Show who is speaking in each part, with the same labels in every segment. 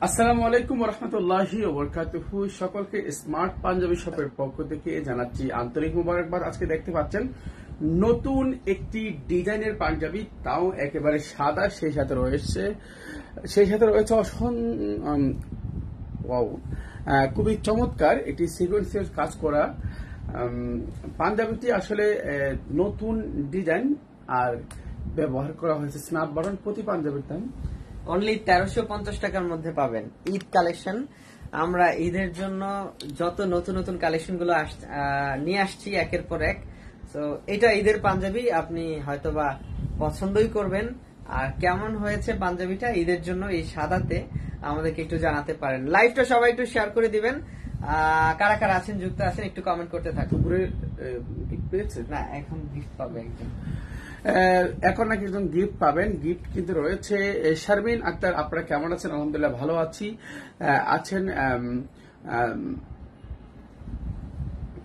Speaker 1: আসসালামু আলাইকুম রহমতুল্লাহি ওবরকাতুহু। সকলকে স্মার্ট পাঞ্জাবি শপের পক্ষ থেকে জানাচ্ছি আন্তরিক মুবারকবাদ। আজকে দেখতে পাচ্ছেন নতুন একটি ডিজাইনের পাঞ্জাবি, তাও একেবারে সাদা, সেই সাথে রয়েছে খুবই চমৎকার একটি সিকোয়েন্সের কাজ করা পাঞ্জাবিটি। আসলে নতুন ডিজাইন আর ব্যবহার করা হয়েছে স্ন্যাপ বাটন। প্রতি পাঞ্জাবির দাম
Speaker 2: অনলি 1350 টাকার মধ্যে পাবেন ঈদ কালেকশন। আমরা ঈদের জন্য যত নতুন নতুন কালেকশন গুলো নিয়ে আসছি একের পর এক। তো এটা ঈদের পাঞ্জাবি, আপনি হয়তোবা পছন্দই করবেন। আর কেমন হয়েছে পাঞ্জাবিটা ঈদের জন্য এই সাদাতে আমাদেরকে একটু জানাতে পারেন। লাইভটা সবাই একটু শেয়ার করে দিবেন। কারা কারা আছেন, যুক্ত আছেন, একটু কমেন্ট করতে থাকুন।
Speaker 1: দুপুরে গিফট পেয়েছে
Speaker 2: না, এখন গিফট পাবে একজন।
Speaker 1: এখন নাকি একজন গিফট পাবেন। গিফট কিন্তু রয়েছে। শারমিন আক্তার, আপনারা কেমন আছেন? আলহামদুলিল্লাহ ভালো আছি।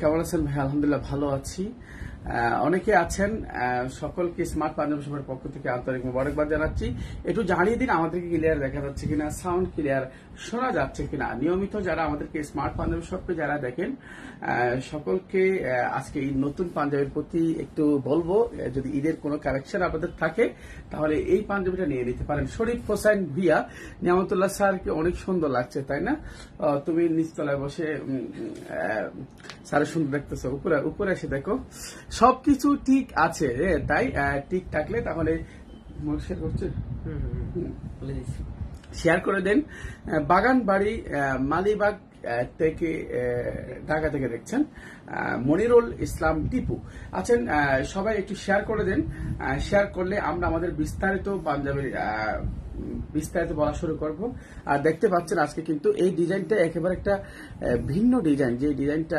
Speaker 1: কেমন আছেন ভাই? আলহামদুলিল্লাহ ভালো আছি। অনেকে আছেন। সকলকে স্মার্ট পাঞ্জাবি শপের পক্ষ থেকে আন্তরিক মোবারকবাদ জানাচ্ছি। একটু জানিয়ে দিন আমাদেরকে ক্লিয়ার দেখা যাচ্ছে কিনা, সাউন্ড ক্লিয়ার শোনা যাচ্ছে কিনা। নিয়মিত যারা আমাদেরকে স্মার্ট পাঞ্জাবি শপে যারা দেখেন, সকলকে আজকে এই নতুন পাঞ্জাবির প্রতি একটু বলবো, যদি ঈদের কোনো কালেকশন আপনাদের থাকে তাহলে এই পাঞ্জাবিটা নিয়ে নিতে পারেন। শরীফ হোসেন ভিয়া, নিয়ামতুল্লাহ স্যারকে অনেক সুন্দর লাগছে, তাই না? তুমি নিচতলায় বসে স্যার সুন্দর দেখতেছো, উপরে এসে দেখো। সবকিছু ঠিক আছে, তাই ঠিক থাকলে তাহলে শেয়ার করে দেন। বাগান বাড়ি মালিবাগ থেকে, ঢাকা থেকে দেখছেন মনিরুল ইসলাম টিপু আছেন। সবাই একটু শেয়ার করে দেন। শেয়ার করলে আমরা আমাদের বিস্তারিত পাঞ্জাবির বিস্তারিত বলা শুরু করব। আর দেখতে পাচ্ছেন আজকে কিন্তু এই ডিজাইনটা একেবারে একটা ভিন্ন ডিজাইন, যে ডিজাইনটা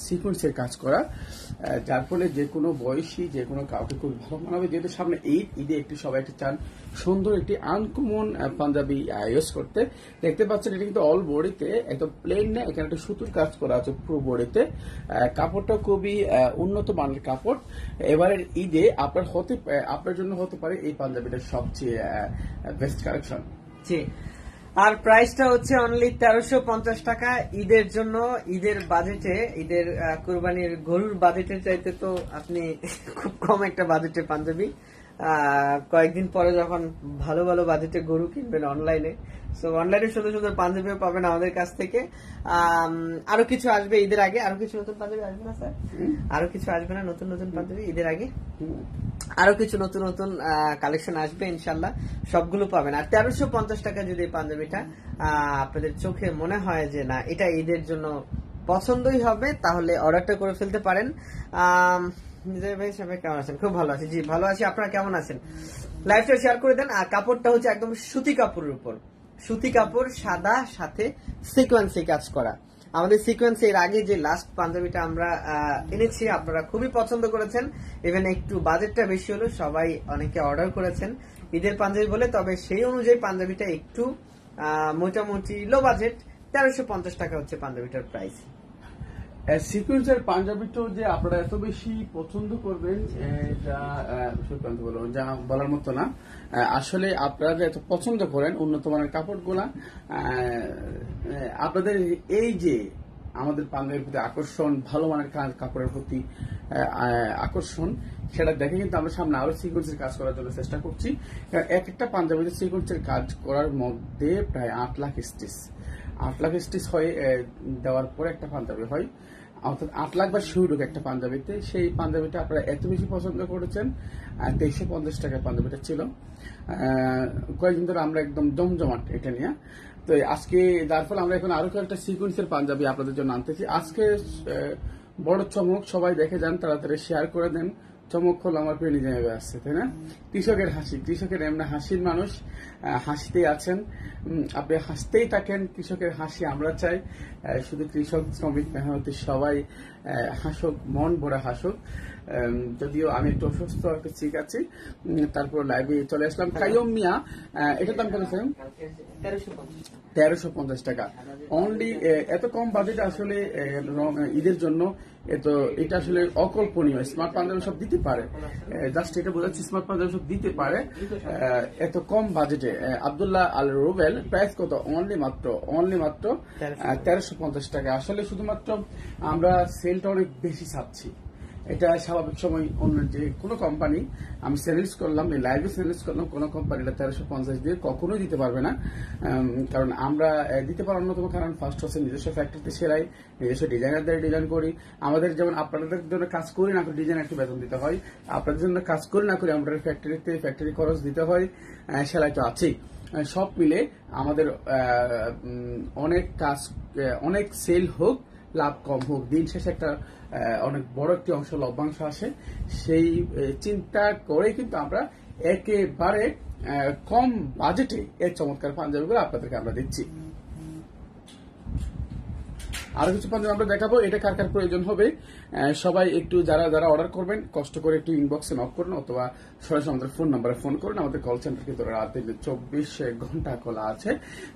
Speaker 1: সিকোয়েন্সের কাজ করা, যার ফলে যে কোনো বয়সী যে কোনো কাউকে খুব ভালো মানাবে। যেহেতু সামনে ঈদে একটু সবাই একটু চান সুন্দর একটি আনকমন পাঞ্জাবি ইউজ করতে। দেখতে পাচ্ছেন এটা কিন্তু অল বডিতে একদম প্লেন না, এখানে একটা সুতুর কাজ করা আছে পুরো বডিতে। কাপড়টা খুবই উন্নত মানের কাপড়। এবারের ঈদে আপনার জন্য হতে পারে এই পাঞ্জাবিটা সবচেয়ে বেস্ট কালেকশন।
Speaker 2: জি, আর প্রাইসটা হচ্ছে অনলি 1350 টাকা ঈদের জন্য। ঈদের বাজেটে, ঈদের কুরবানির গরুর বাজেটের চাইতে তো আপনি খুব কম একটা বাজেটে পাঞ্জাবি। কয়েকদিন পরে যখন ভালো ভালো বাজেটে গরু কিনবেন অনলাইনে, সো অনলাইনে সুন্দর সুন্দর পাঞ্জাবিও পাবেন আমাদের কাছ থেকে। আরো কিছু আসবে ঈদের আগে, আরো কিছু নতুন পাঞ্জাবি আসবে না স্যার? আরো কিছু আসবে না নতুন নতুন পাঞ্জাবি ঈদের আগে? আরো কিছু নতুন নতুন কালেকশন আসবে ইনশাল্লাহ, সবগুলো পাবেন। আর 1350 টাকা যদি পাঞ্জাবিটা আপনাদের চোখে মনে হয় যে না এটা ঈদের জন্য পছন্দই হবে, তাহলে অর্ডারটা করে ফেলতে পারেন। ভাই সবাই কেমন আছেন? খুব ভালো আছি। জি ভালো আছি, আপনারা কেমন আছেন? লাইভটা শেয়ার করে দেন। আর কাপড়টা হচ্ছে একদম সুতি কাপড়ের উপর, সুতি কাপড় সাদা, সাথে সিকোয়েন্সে কাজ করা। আমাদের সিকোয়েন্সে এর আগে যে লাস্ট পাঞ্জাবিটা আমরা এনেছি আপনারা খুবই পছন্দ করেছেন। ইভেন একটু বাজেটটা বেশি হলো, সবাই অনেকে অর্ডার করেছেন ঈদের পাঞ্জাবি বলে। তবে সেই অনুযায়ী পাঞ্জাবিটা একটু মোটামুটি লো বাজেট। 1350 টাকা হচ্ছে পাঞ্জাবিটার প্রাইস।
Speaker 1: সিকোয়েন্সের পাঞ্জাবিটাও যে আপনারা এত বেশি পছন্দ করবেন যা বলার মতো না। আসলে আপনারা যে এত পছন্দ করেন উন্নত মানের কাপড়গুলা, আপনাদের এই যে আমাদের পাঞ্জাবির প্রতি আকর্ষণ, ভালো মানের কাপড়ের প্রতি আকর্ষণ, সেটা দেখে কিন্তু আমরা সামনে আরো সিকোয়েন্সের কাজ করার জন্য চেষ্টা করছি। এক একটা পাঞ্জাবিতে সিকোয়েন্সের কাজ করার মধ্যে প্রায় 8 লাখ স্টিচ, 8 লাখ স্টিচ হয়ে দেওয়ার পরে একটা পাঞ্জাবি হয়, অর্থাৎ 8 লাখ বা শুরু একটা পাঞ্জাবিতে। সেই পাঞ্জাবিটা আপনারা এত বেশি পছন্দ করেছেন। 2350 টাকার পাঞ্জাবিটা ছিল। কয়েকদিন ধরে আমরা একদম জমজমাট এটা নিয়ে। তো আজকে যার ফলে আমরা এখন আরো কয়েকটা সিকোয়েন্সের পাঞ্জাবি আপনাদের জন্য আনতেছি। আজকে বড় চমক, সবাই দেখে যান, তাড়াতাড়ি শেয়ার করে দেন। চমক হলো আমার প্রিয় নিজে আসছে, তাই না? কৃষকের হাসি, কৃষকের এমনি হাসির মানুষ, হাসতেই আছেন, আপনি হাসতেই থাকেন। কৃষকের হাসি আমরা চাই। শুধু কৃষক, শ্রমিক, মেহনতি সবাই হাসুক, মন ভরা হাসুক। যদিও আমি একটু অসুস্থ, একটু ঠিক আছি, তারপর লাইভে চলে আসলাম। কাইয়ুম মিয়া, এটার দাম কত স্যার? 1350 টাকা অনলি। এত কম বাজেট আসলে ঈদের জন্য এটা আসলে অকল্পনীয়। স্মার্ট পাঞ্জাবি সব দিতে পারে, জাস্ট এটা বোঝাচ্ছি স্মার্ট পাঞ্জাবি সব দিতে পারে এত কম বাজেটে। আব্দুল্লাহ আল রুবেল, প্রাইস কত? অনলি মাত্র 1350 টাকা। আসলে শুধুমাত্র আমরা সেলটা অনেক বেশি চাচ্ছি, এটা স্বাভাবিক সময় অন্য যে কোনো কোম্পানি, আমি সেলস করলাম, লাইভে সেলস করলাম, কোনো কোম্পানিটা 1350 দিয়ে কখনোই দিতে পারবে না। কারণ আমরা দিতে পারার অন্যতম কারণ ফার্স্ট হচ্ছে নিজস্ব ফ্যাক্টরিতে সেলাই, নিজস্ব ডিজাইনার দ্বারা ডিজাইন করি। আমাদের যেমন আপনাদের জন্য কাজ করি না করি ডিজাইনারকে বেতন দিতে হয়, আপনাদের জন্য কাজ করি না করি আমাদের ফ্যাক্টরি খরচ দিতে হয়, সেলাই তো আছেই। সব মিলে আমাদের অনেক কাজ, অনেক সেল হোক, লাভ কম হোক, দিন শেষে একটা অনেক বড় একটি অংশ লভ্যাংশ আসে, সেই চিন্তা করে কিন্তু আমরা একেবারে কম বাজেটে এই চমৎকার পাঞ্জাবিগুলো আপনাদেরকে আমরা দিচ্ছি। আরো কিছু পাঞ্জাবি আমরা দেখাবো, এটা কার কার প্রয়োজন হবে সবাই একটু যারা যারা অর্ডার করবেন কষ্ট করে একটু ইনবক্সে নক করুন, অথবা সরাসরি আমাদের ফোন নাম্বারে ফোন করুন। আমাদের কল সেন্টার কিন্তু রাতে 24 ঘন্টা খোলা আছে।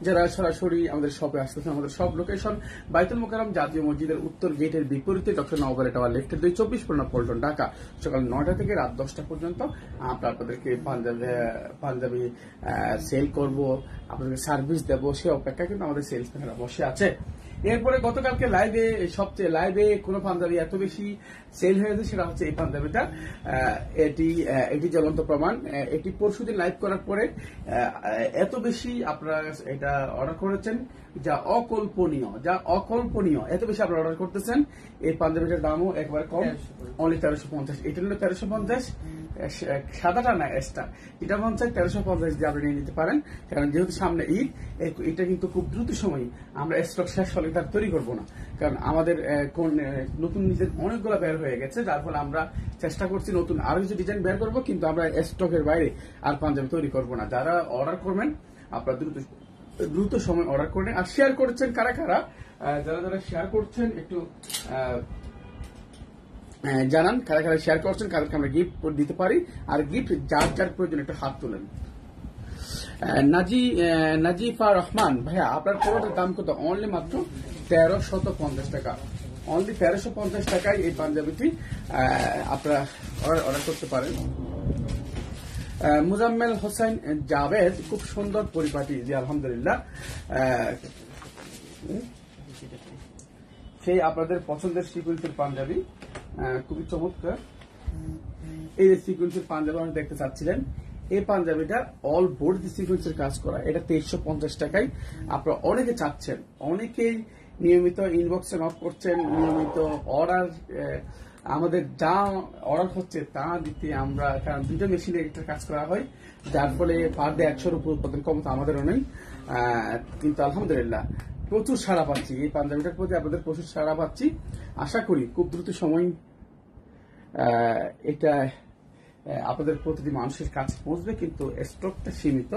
Speaker 1: যারা সরাসরি আমাদের শপে আসতেছেন, আমাদের সব লোকেশন বাইতুল মোকাররম জাতীয় মসজিদের উত্তর গেটের বিপরীতে ডক্টর নওয়াবের টাওয়ার লেফটের 224 পুরানা পল্টন, ঢাকা। সকাল 9টা থেকে রাত 10টা পর্যন্ত আমরা আপনাদেরকে পাঞ্জাবি সেল করব, আপনাদেরকে সার্ভিস দেবো, সে অপেক্ষা কিন্তু আমাদের সেলসম্যানরা বসে আছে। এরপরে গতকালকে লাইভে কোন পাঞ্জাবি এত বেশি সেল হয়েছে, সেটা হচ্ছে এই পাঞ্জাবিটা। এটি জ্বলন্ত প্রমাণ। এটি পরশুদিন লাইভ করার পরে এত বেশি আপনারা এটা অর্ডার করেছেন, যা অকল্পনীয়, এত বেশি আপনারা অর্ডার করতেছেন। এই পাঞ্জাবিটার দামও একবারে কম, অনলি 1350। এটা হলো 1350, সাদাটা না এক্সট্রা, এটা 1350 দিয়ে আপনি নিয়ে নিতে পারেন। কারণ যেহেতু সামনে ঈদ, এটা কিন্তু খুব দ্রুত সময় আমরা স্টক শেষ হলে তার তৈরি করবো না, কারণ আমাদের নতুন ডিজাইন অনেকগুলো বের হয়ে গেছে, যার ফলে আমরা চেষ্টা করছি নতুন আরো কিছু ডিজাইন বের করবো, কিন্তু আমরা স্টকের বাইরে আর পাঞ্জাবি তৈরি করবো না। যারা অর্ডার করবেন আপনারা দ্রুত সময় অর্ডার করেন। আর শেয়ার করছেন কারা কারা, যারা শেয়ার করছেন একটু জানান, কারা কারা শেয়ার করছেন, কাদেরকে আমরা গিফট দিতে পারি। আর গিফট যার প্রয়োজন একটু হাত তোলেন। নাজিফা রহমান, ভাইয়া আপনার পুরোটার দাম কত? অনলি মাত্র 1350 টাকা। অনলি 1350 টাকায় এই পাঞ্জাবিটি আপনারা অর্ডার করতে পারেন। মুজাম্মেল হোসেন জাভেদ, খুব সুন্দর পরিপাটি, জি আলহামদুলিল্লাহ। সেই আপনাদের পছন্দের সিকুয়েন্সের পাঞ্জাবি, খুবই চমৎকার। এই যে সিকুয়েন্সের পাঞ্জাবি আপনি দেখতে চাচ্ছিলেন, এই পাঞ্জাবিটা অল বোর্ড সিকুয়েন্সের কাজ করা, এটা 2350 টাকায় আপনারা অনেকে চাচ্ছেন, অনেকেই নিয়মিত ইনবক্সে নক করছেন, নিয়মিত অর্ডার, আমাদের যা অর্ডার হচ্ছে তা দিতে আমরা, কারণ দুটো মেশিনে একটা কাজ করা হয়, যার ফলে পার ডে 100-র উপর উৎপাদন ক্ষমতা আমাদেরও নেই, কিন্তু আলহামদুলিল্লাহ প্রচুর সাড়া পাচ্ছি এই পাঞ্জাবিটার প্রতি, আপনাদের প্রচুর সাড়া পাচ্ছি। আশা করি খুব দ্রুত সময় এটা আপনাদের প্রতিটি মানুষের কাছে পৌঁছবে, কিন্তু স্টকটা সীমিত,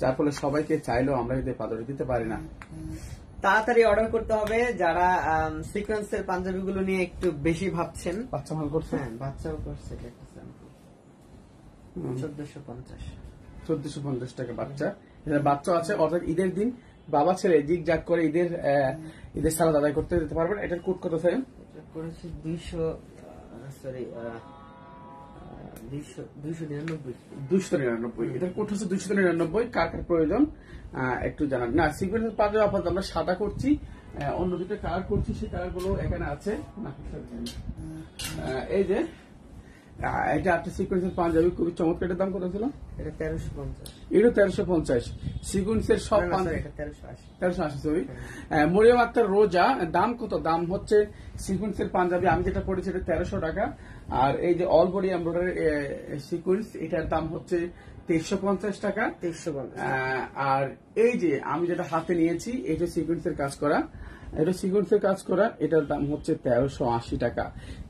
Speaker 1: যার ফলে সবাইকে চাইলেও আমরা এদের পাদরে দিতে পারি না।
Speaker 2: তাড়াতাড়ি অর্ডার করতে হবে যারা সিকোয়েন্সের পাঞ্জাবিগুলো নিয়ে একটু বেশি ভাবছেন।
Speaker 1: বাচ্চা মাল করছে,
Speaker 2: হ্যাঁ বাচ্চাও করছে,
Speaker 1: 1450 টাকা বাচ্চা, বাচ্চা আছে, অর্থাৎ ঈদের দিন বাবা ছেলে জিগ জাগ করে ঈদের সালাদ আদায় করতে দিতে পারবেন। এটার কোড কত থাকে?
Speaker 2: করেছি
Speaker 1: 299। এটার কোড হচ্ছে 299। কার কার প্রয়োজন একটু জানান। না, সিকুয়েন্সের পাঞ্জাবি আপাতত আমরা সাদা করছি, অন্য দুটো কালার করছি, সেই কালার গুলো এখানে আছে। এই যে এটা একটা সিকুয়েন্সের পাঞ্জাবি, খুবই চমৎকার। এটার দাম কত ছিল?
Speaker 2: এটা 1350।
Speaker 1: এটা 1350। সিকুয়েন্সের সব 1380। সরি, মরিয়ম আক্তার রোজা, দাম কত? দাম হচ্ছে সিকুয়েন্সের পাঞ্জাবি আমি যেটা পড়েছি এটা 1300 টাকা, আর এই যে অল বডি এমব্রয়ডারি সিকুয়েন্স, এটার দাম হচ্ছে 2350 টাকা।
Speaker 2: 2350।
Speaker 1: আর এই যে আমি যেটা হাতে নিয়েছি এটা সিকুয়েন্সের কাজ করা, এটা সিকুয়েন্সের কাজ করা, এটার দাম হচ্ছে 1380 টাকা।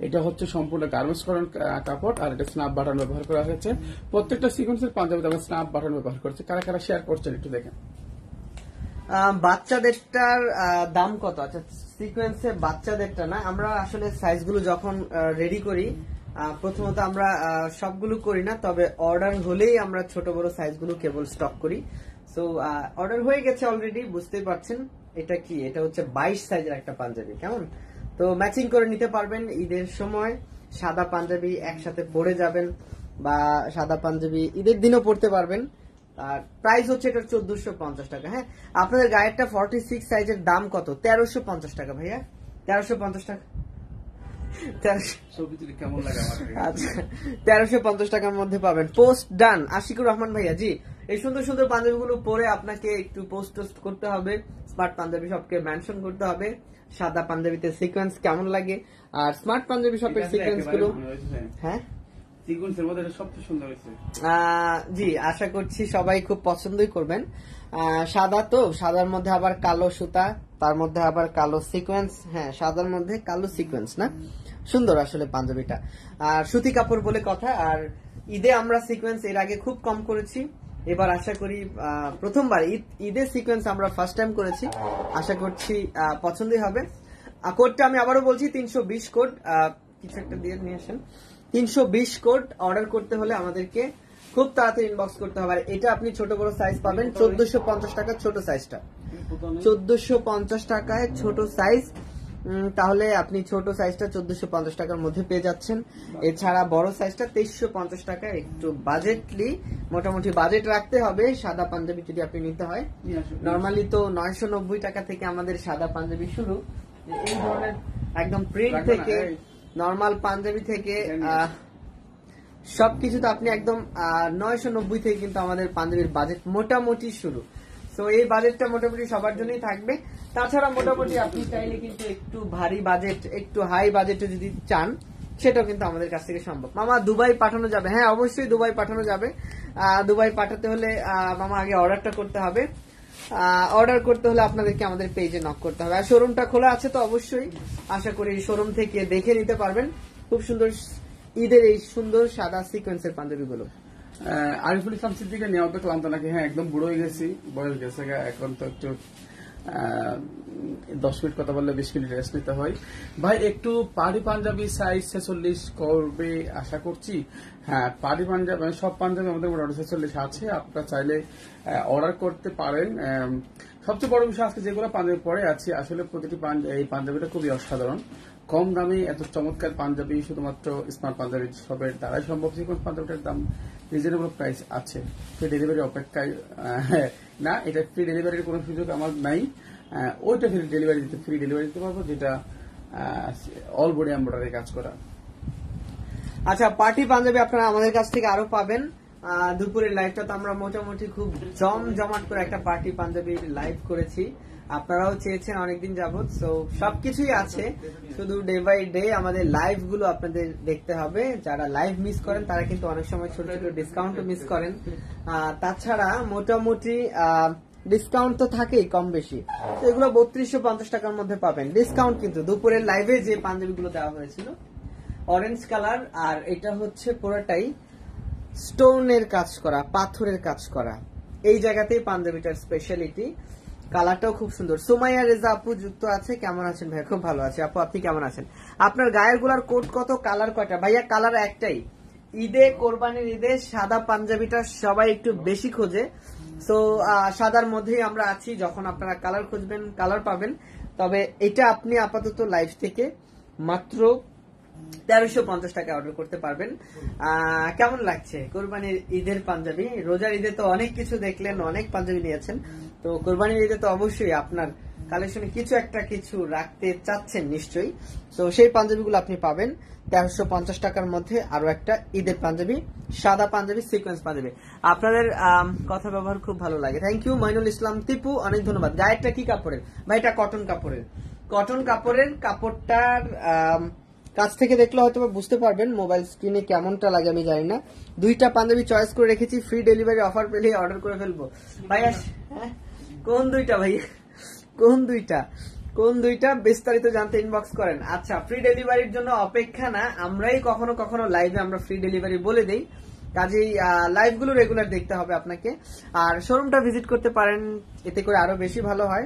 Speaker 1: এটা হচ্ছে সম্পূর্ণ গার্মেন্টস করার কাপড়, আর এটা স্ন্যাপ বাটন ব্যবহার করা হয়েছে। প্রত্যেকটা সিকুয়েন্সের পাঞ্জাবিতে আমরা স্ন্যাপ বাটন ব্যবহার করছি। কারা কারা শেয়ার করছেন একটু দেখেন।
Speaker 2: বাচ্চাদেরটার দাম কত? আচ্ছা, সিকোয়েন্সে বাচ্চাদেরটা না, আমরা আসলে সাইজগুলো যখন রেডি করি প্রথমত আমরা সবগুলো করি না, তবে অর্ডার হলেই আমরা ছোট বড় সাইজগুলো কেবল স্টক করি। সো অর্ডার হয়ে গেছে অলরেডি, বুঝতেই পারছেন। এটা কি, এটা হচ্ছে 22 সাইজের একটা পাঞ্জাবি, কেমন? তো ম্যাচিং করে নিতে পারবেন ঈদের সময়। সাদা পাঞ্জাবি একসাথে পরে যাবেন, বা সাদা পাঞ্জাবি ঈদের দিনও পরতে পারবেন। আর প্রাইস হচ্ছে এটা 1450 টাকা। হ্যাঁ, আপনাদের গায়েরটা 46 সাইজের দাম কত? 1350 টাকা ভাইয়া, 1350 টাকা। 1350 টাকার মধ্যে পাবেন। পোস্ট ডান আশিকুর রহমান ভাইয়া। জি, এই সুন্দর সুন্দর পাঞ্জাবিগুলো পরে আপনাকে একটু পোস্ট করতে হবে, স্মার্ট পাঞ্জাবি শপকে মেনশন করতে হবে। সাদা পাঞ্জাবিতে সিকোয়েন্স কেমন লাগে, আর স্মার্ট পাঞ্জাবি শপের সিকোয়েন্স গুলো, হ্যাঁ জি, আশা করছি সবাই খুব পছন্দই করবেন। সাদা তো, সাদার মধ্যে আবার কালো সুতা, তার মধ্যে আবার কালো সিকোয়েন্স। হ্যাঁ, সাদার মধ্যে কালো সিকোয়েন্স, না সুন্দর আসলে পাঞ্জাবিটা। আর সুতি কাপড় বলে কথা। আর ঈদে আমরা সিকোয়েন্স এর আগে খুব কম করেছি, এবার আশা করি প্রথমবার ঈদে সিকোয়েন্স আমরা ফার্স্ট টাইম করেছি, আশা করছি পছন্দই হবে। কোডটা আমি আবারও বলছি, 320 কোড, কিছু একটা দিয়ে নিয়ে আসেন। 320 কোড অর্ডার করতে হলে আমাদেরকে খুব তাড়াতাড়ি ইনবক্স করতে হবে। আর এটা আপনি ছোট বড় সাইজ পাবেন 1450 টাকা ছোট সাইজটা, 1450 টাকায় ছোট সাইজ। তাহলে আপনি ছোট সাইজটা 1450 টাকার মধ্যে পেয়ে যাচ্ছেন। এছাড়া বড় সাইজটা 2350 টাকা। একটু বাজেটলি, মোটামুটি বাজেট রাখতে হবে সাদা পাঞ্জাবি যদি আপনি নিতে হয়। নর্মালি তো 990 টাকা থেকে আমাদের সাদা পাঞ্জাবি শুরু। এই ধরনের একদম প্রিন্ট থেকে, নর্মাল পাঞ্জাবি থেকে সবকিছু তো আপনি একদম 990 থেকে কিন্তু আমাদের পাঞ্জাবির বাজেট মোটামুটি শুরু। তো এই বাজেটটা মোটামুটি সবার জন্যই থাকবে। তাছাড়া মোটামুটি আপনি চাইলে কিন্তু একটু ভারী বাজেট, একটু হাই বাজেটে যদি চান, সেটাও কিন্তু আমাদের কাছ থেকে সম্ভব। মামা দুবাই পাঠানো যাবে? হ্যাঁ, অবশ্যই দুবাই পাঠানো যাবে। দুবাই পাঠাতে হলে মামা আগে অর্ডারটা করতে হবে। অর্ডার করতে হলে আপনাদেরকে আমাদের পেজে নক করতে হবে। আর শোরুমটা খোলা আছে তো অবশ্যই আশা করি শোরুম থেকে দেখে নিতে পারবেন খুব সুন্দর ঈদের এই সুন্দর সাদা সিকোয়েন্সের পাঞ্জাবিগুলো।
Speaker 1: আরিফুল ইসলাম সিদ্দিকে নেওয়া তো ক্লান্ত নাকি? হ্যাঁ, একদম বুড়ো হয়ে গেছি, বয়স গেছে, এখন তো একটু 10 মিনিট কথা বললে 20 মিনিট রেস্ট নিতে হয়। ভাই একটু পার্টি পাঞ্জাবি সাইজ 46 করবে আশা করছি। হ্যাঁ, পার্টি পাঞ্জাবি সব পাঞ্জাবি আমাদের মোটামুটি 46 আছে, আপনারা চাইলে অর্ডার করতে পারেন। সবচেয়ে বড় বিষয়, আজকে যেগুলো পাঞ্জাবি পরে আছে, আসলে প্রতিটি এই পাঞ্জাবিটা খুবই অসাধারণ। কম দামে এত চমৎকার পাঞ্জাবি শুধুমাত্র স্মার্ট পাঞ্জাবি শপের দ্বারাই সম্ভব। যে কোন পাঞ্জাবিটার দাম রিজনেবল প্রাইস আছে, ফ্রি ডেলিভারি অপেক্ষায় না, এটা ফ্রি ডেলিভারির কোনো সুযোগ আমার নাই। ওইটা ফ্রি ডেলিভারি দিতে পারবো, যেটা অল বডি এমব্রয়ডারি কাজ করা।
Speaker 2: আচ্ছা, পার্টি পাঞ্জাবি আপনারা আমাদের কাছ থেকে আরো পাবেন। দুপুরের লাইভটা তো আমরা মোটামুটি খুব জমজমাট করে একটা পার্টি পাঞ্জাবি লাইভ করেছি, আপনারাও চেয়েছেন অনেকদিন যাবত। সো সবকিছুই আছে, শুধু ডে বাই ডে আমাদের লাইভ গুলো আপনাদের দেখতে হবে। যারা লাইভ মিস করেন তারা কিন্তু অনেক সময় ছোট ছোট ডিসকাউন্ট মিস করেন। তাছাড়া মোটামুটি ডিসকাউন্ট তো থাকেই কম বেশি, তো এগুলো 3250 টাকার মধ্যে পাবেন ডিসকাউন্ট। কিন্তু দুপুরের লাইভে যে পাঞ্জাবিগুলো দেওয়া হয়েছিল অরেঞ্জ কালার, আর এটা হচ্ছে পুরোটাই স্টোনের কাজ করা, পাথরের কাজ করা। এই জায়গাতেই পাঞ্জাবিটার স্পেশালিটি। কালারটাও খুব সুন্দর। সুমাইয়া রেজা আপু যুক্ত আছে, কেমন আছেন ভাইয়া? খুব ভালো আছে আপু, আপনি কেমন আছেন? আপনার গায়ের গুলার কোট কত, কালার কয়টা? ভাইয়া কালার একটাই। ঈদে, কোরবানির ঈদে সাদা পাঞ্জাবিটা সবাই একটু বেশি খোঁজে। সো সাদার মধ্যেই আমরা আছি, যখন আপনারা কালার খুঁজবেন কালার পাবেন। তবে এটা আপনি আপাতত লাইভ থেকে মাত্র 1350 টাকা অর্ডার করতে পারবেন। কেমন লাগছে কোরবানির ঈদের পাঞ্জাবি? রোজার ঈদে তো অনেক কিছু দেখলেন, অনেক পাঞ্জাবি নিয়েছেন, তো কোরবানির ঈদে তো অবশ্যই আপনার কালেকশনে কিছু রাখতে চাচ্ছেন নিশ্চয়ই। তো সেই পাঞ্জাবিগুলো আপনি পাবেন 1350 টাকার মধ্যে। আরো একটা ঈদের পাঞ্জাবি, সাদা পাঞ্জাবি, সিকোয়েন্স পাঞ্জাবি। আপনাদের কথা ব্যবহার খুব ভালো লাগে, থ্যাংক ইউ। মাইনুল ইসলাম টিপু, অনেক ধন্যবাদ। গায়েরটা কি কাপড়ের ভাই? এটা কটন কাপড়ের। কটন কাপড়ের কাপড়টার কাছ থেকে দেখলে হয়তো বুঝতে পারবেন, মোবাইল স্ক্রিনে কেমনটা লাগে আমি জানি না। দুইটা পাঞ্জাবি চয়েস করে রেখেছি, ফ্রি ডেলিভারি অফার পেলে অর্ডার করে ফেলবো। ভাইয়া কোন দুইটা ভাইয়া, কোন দুইটা বিস্তারিত জানতে ইনবক্স করেন। আচ্ছা, ফ্রি ডেলিভারির জন্য অপেক্ষা না, আমরাই কখনো কখনো লাইভে আমরা ফ্রি ডেলিভারি বলে দেই, কাজেই লাইভগুলো রেগুলার দেখতে হবে আপনাকে। আর শোরুমটা ভিজিট করতে পারেন, এতে করে আরো বেশি ভালো হয়।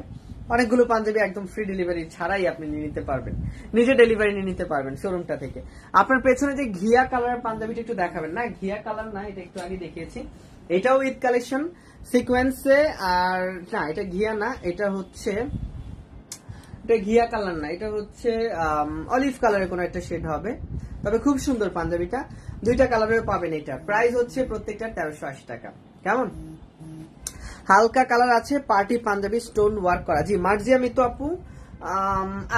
Speaker 2: অনেকগুলো পাঞ্জাবি একদম ফ্রি ডেলিভারি ছাড়াই আপনি নিয়ে নিতে পারবেন, নিজে ডেলিভারি নিয়ে নিতে পারবেন শোরুমটা থেকে। আপনার পেছনে যে ঘিয়া কালারের পাঞ্জাবিটা একটু দেখাবেন না, ঘিয়া কালার না, এটা একটু আগে দেখিয়েছি, এটাও ঈদ কালেকশন সিকোয়েন্সে। আর না, এটা ঘিয়া না, এটা হচ্ছে, এটা ঘিয়া কালার না, এটা হচ্ছে অলিভ কালারের কোন একটা শেড হবে, তবে খুব সুন্দর পাঞ্জাবিটা, দুইটা কালারেও পাবেন। এটা প্রাইস হচ্ছে প্রত্যেকটা 1380 টাকা। কেমন হালকা কালার আছে, পার্টি পাঞ্জাবি স্টোন ওয়ার্ক করা। জি মার্জিয়া মিতু আপু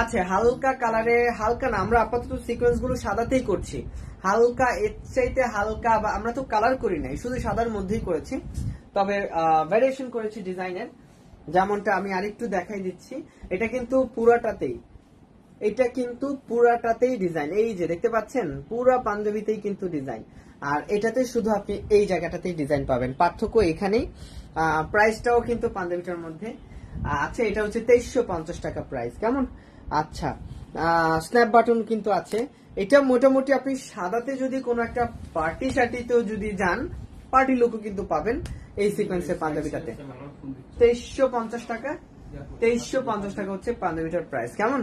Speaker 2: আছে হালকা কালারে, হালকা না, আমরা আপাতত সিকোয়েন্স গুলো সাদাতেই করছি, হালকা এর চাইতে হালকা, বা আমরা তো কালার করি নাই, শুধু সাদার মধ্যেই করেছি, তবে ভ্যারিয়েশন করেছি ডিজাইনের, যেমনটা আমি আরেকটু দেখাই দিচ্ছি। এটা কিন্তু পুরাটাতেই, এটা কিন্তু পুরাটাতেই ডিজাইন, এই যে দেখতে পাচ্ছেন পুরা পাঞ্জাবিতেই কিন্তু ডিজাইন, আর এটাতে শুধু আপনি এই জায়গাটাতেই ডিজাইন পাবেন, পার্থক্য এখানেই। প্রাইসটাও কিন্তু পাঞ্জাবিটার মধ্যে আছে, এটা হচ্ছে 2350 টাকা প্রাইস। কেমন আচ্ছা, স্ন্যাপ বাটন কিন্তু আছে। এটা মোটামুটি আপনি সাদাতে যদি কোনো একটা পার্টি শার্টিতেও যদি যান, পার্টি লুকও কিন্তু পাবেন এই সিকোয়েন্সের পাঞ্জাবিটাতে। 2350 টাকা, 2350 টাকা হচ্ছে পাঞ্জাবিটার প্রাইস। কেমন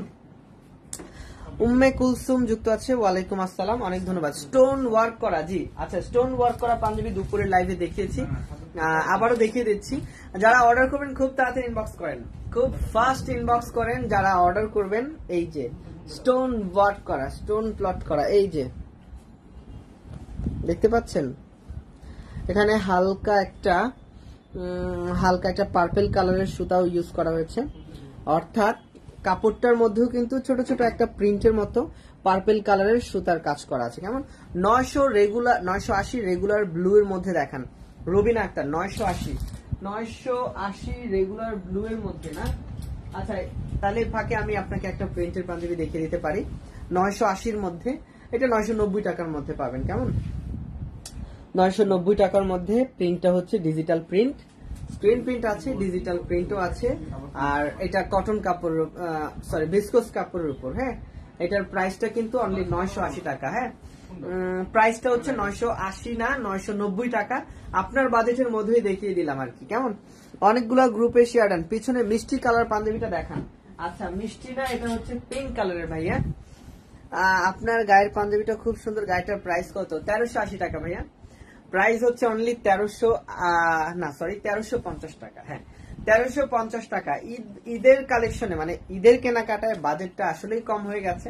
Speaker 2: উম্মে কুলসুম যুক্ত আছে, ওয়ালাইকুম আসসালাম, অনেক ধন্যবাদ। স্টোন ওয়ার্ক করা, জি আচ্ছা, স্টোন ওয়ার্ক করা পাঞ্জাবি দুপুরের লাইভে দেখিয়েছি, আবারও দেখিয়ে দিচ্ছি। যারা অর্ডার করবেন খুব তাড়াতাড়ি ইনবক্স করেন, খুব ফাস্ট ইনবক্স করেন যারা অর্ডার করবেন। এই যে স্টোন ওয়ার্ক করা, স্টোন প্লট করা, এই যে দেখতে পাচ্ছেন, এখানে হালকা একটা পার্পল কালারের সুতাও ইউজ করা হয়েছে, অর্থাৎ কাপড়টার মধ্যেও কিন্তু ছোট ছোট একটা প্রিন্টের মতো পার্পল কালারের সুতার কাজ করা আছে। কেমন 980 রেগুলার ব্লু এর মধ্যে দেখান রবিনা আক্তার, 980 রেগুলার ব্লু এর মধ্যে না। আচ্ছা তাহলে ফাঁকে আমি আপনাকে একটা প্রিন্টের পাঞ্জাবি দেখিয়ে দিতে পারি 980 মধ্যে, এটা 990 টাকার মধ্যে পাবেন। কেমন 990 টাকার মধ্যে, প্রিন্টটা হচ্ছে ডিজিটাল প্রিন্ট, স্ক্রিন প্রিন্ট আছে, ডিজিটাল প্রিন্টও আছে, আর এটা কটন কাপড়, সরি ভিসকোস কাপড়ের উপর। হ্যাঁ, এটার প্রাইসটা কিন্তু অনলি 980 টাকা। হ্যাঁ, প্রাইসটা হচ্ছে 980 না 990 টাকা, আপনার বাজেটের মধ্যেই দেখিয়ে দিলাম আর কি। কেমন অনেকগুলো গ্রুপে শেয়ার দেন। পিছনে মিষ্টি কালার পাঞ্জাবিটা দেখান। আচ্ছা মিষ্টি না, এটা হচ্ছে পিঙ্ক কালারের ভাইয়া, আপনার গায়ের পাঞ্জাবিটা খুব সুন্দর। গায়েটার প্রাইস কত? 1380 টাকা ভাইয়া, প্রাইস হচ্ছে অনলি 1350 টাকা। হ্যাঁ 1350 টাকা। ঈদের কালেকশনে মানে ঈদের কেনাকাটায় বাজেটটা আসলেই কম হয়ে গেছে,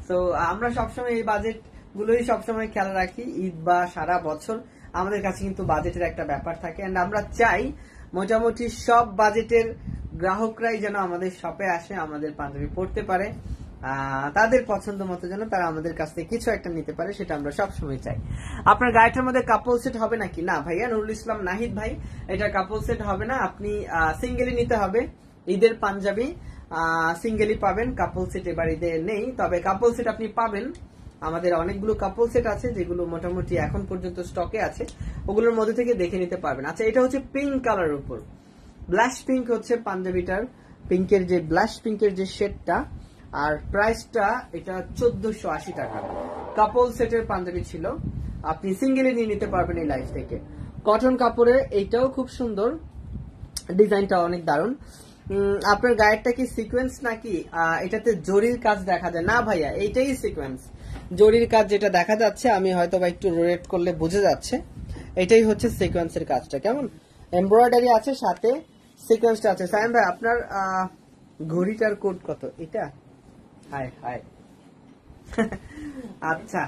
Speaker 2: তো আমরা সবসময় এই বাজেট গুলোই সবসময় খেয়াল রাখি। ঈদ বা সারা বছর আমাদের কাছে কিন্তু বাজেটের একটা ব্যাপার থাকে, এন্ড আমরা চাই মোটামুটি সব বাজেটের গ্রাহকরাই যেন আমাদের শপে আসে, আমাদের পাঞ্জাবি পড়তে পারে, তাদের পছন্দ মতো যেন তারা আমাদের কাছ থেকে কিছু একটা নিতে পারে, সেটা আমরা সবসময় চাই। আপনার গাড়িটার মধ্যে কাপল সেট হবে নাকি? না ভাইয়া, নুরুল ইসলাম নাহিদ ভাই, এটা কাপল সেট হবে না, আপনি সিঙ্গেলি নিতে হবে। ঈদের পাঞ্জাবি সিঙ্গেলি পাবেন, কাপল সেট এবার ঈদে নেই, তবে কাপল সেট আপনি পাবেন। আমাদের অনেকগুলো কাপল সেট আছে যেগুলো মোটামুটি এখন পর্যন্ত স্টকে আছে, ওগুলোর মধ্যে থেকে দেখে নিতে পারবেন। আচ্ছা এটা হচ্ছে পিঙ্ক কালারের উপর, ব্লাশ পিঙ্ক হচ্ছে পাঞ্জাবিটার, পিঙ্কের যে ব্লাশ পিঙ্কের যে শেডটা, আর প্রাইসটা এটা 1480 টাকা। কাপল সেটের পাঞ্জাবি ছিল, আপনি সিঙ্গেলি নিয়ে নিতে পারবেন এই লাইফ থেকে। কটন কাপড়ে এইটাও খুব সুন্দর, ডিজাইনটা অনেক দারুণ। আপনার গায়েরটা কি সিকোয়েন্স নাকি? এটাতে জরির কাজ দেখা যায় না ভাইয়া, এইটাই সিকোয়েন্স। জরির কাজ যেটা দেখা যাচ্ছে, আমি হয়তো বা একটু রোটেট করলে বোঝা যাচ্ছে, এটাই হচ্ছে সিকোয়েন্সের কাজটা। কেমন এমব্রয়ডারি আছে, সাথে সিকোয়েন্সটা আছে। সাইম ভাই আপনার ঘড়িটার কোড কত? এটা হাই হাই আচ্ছা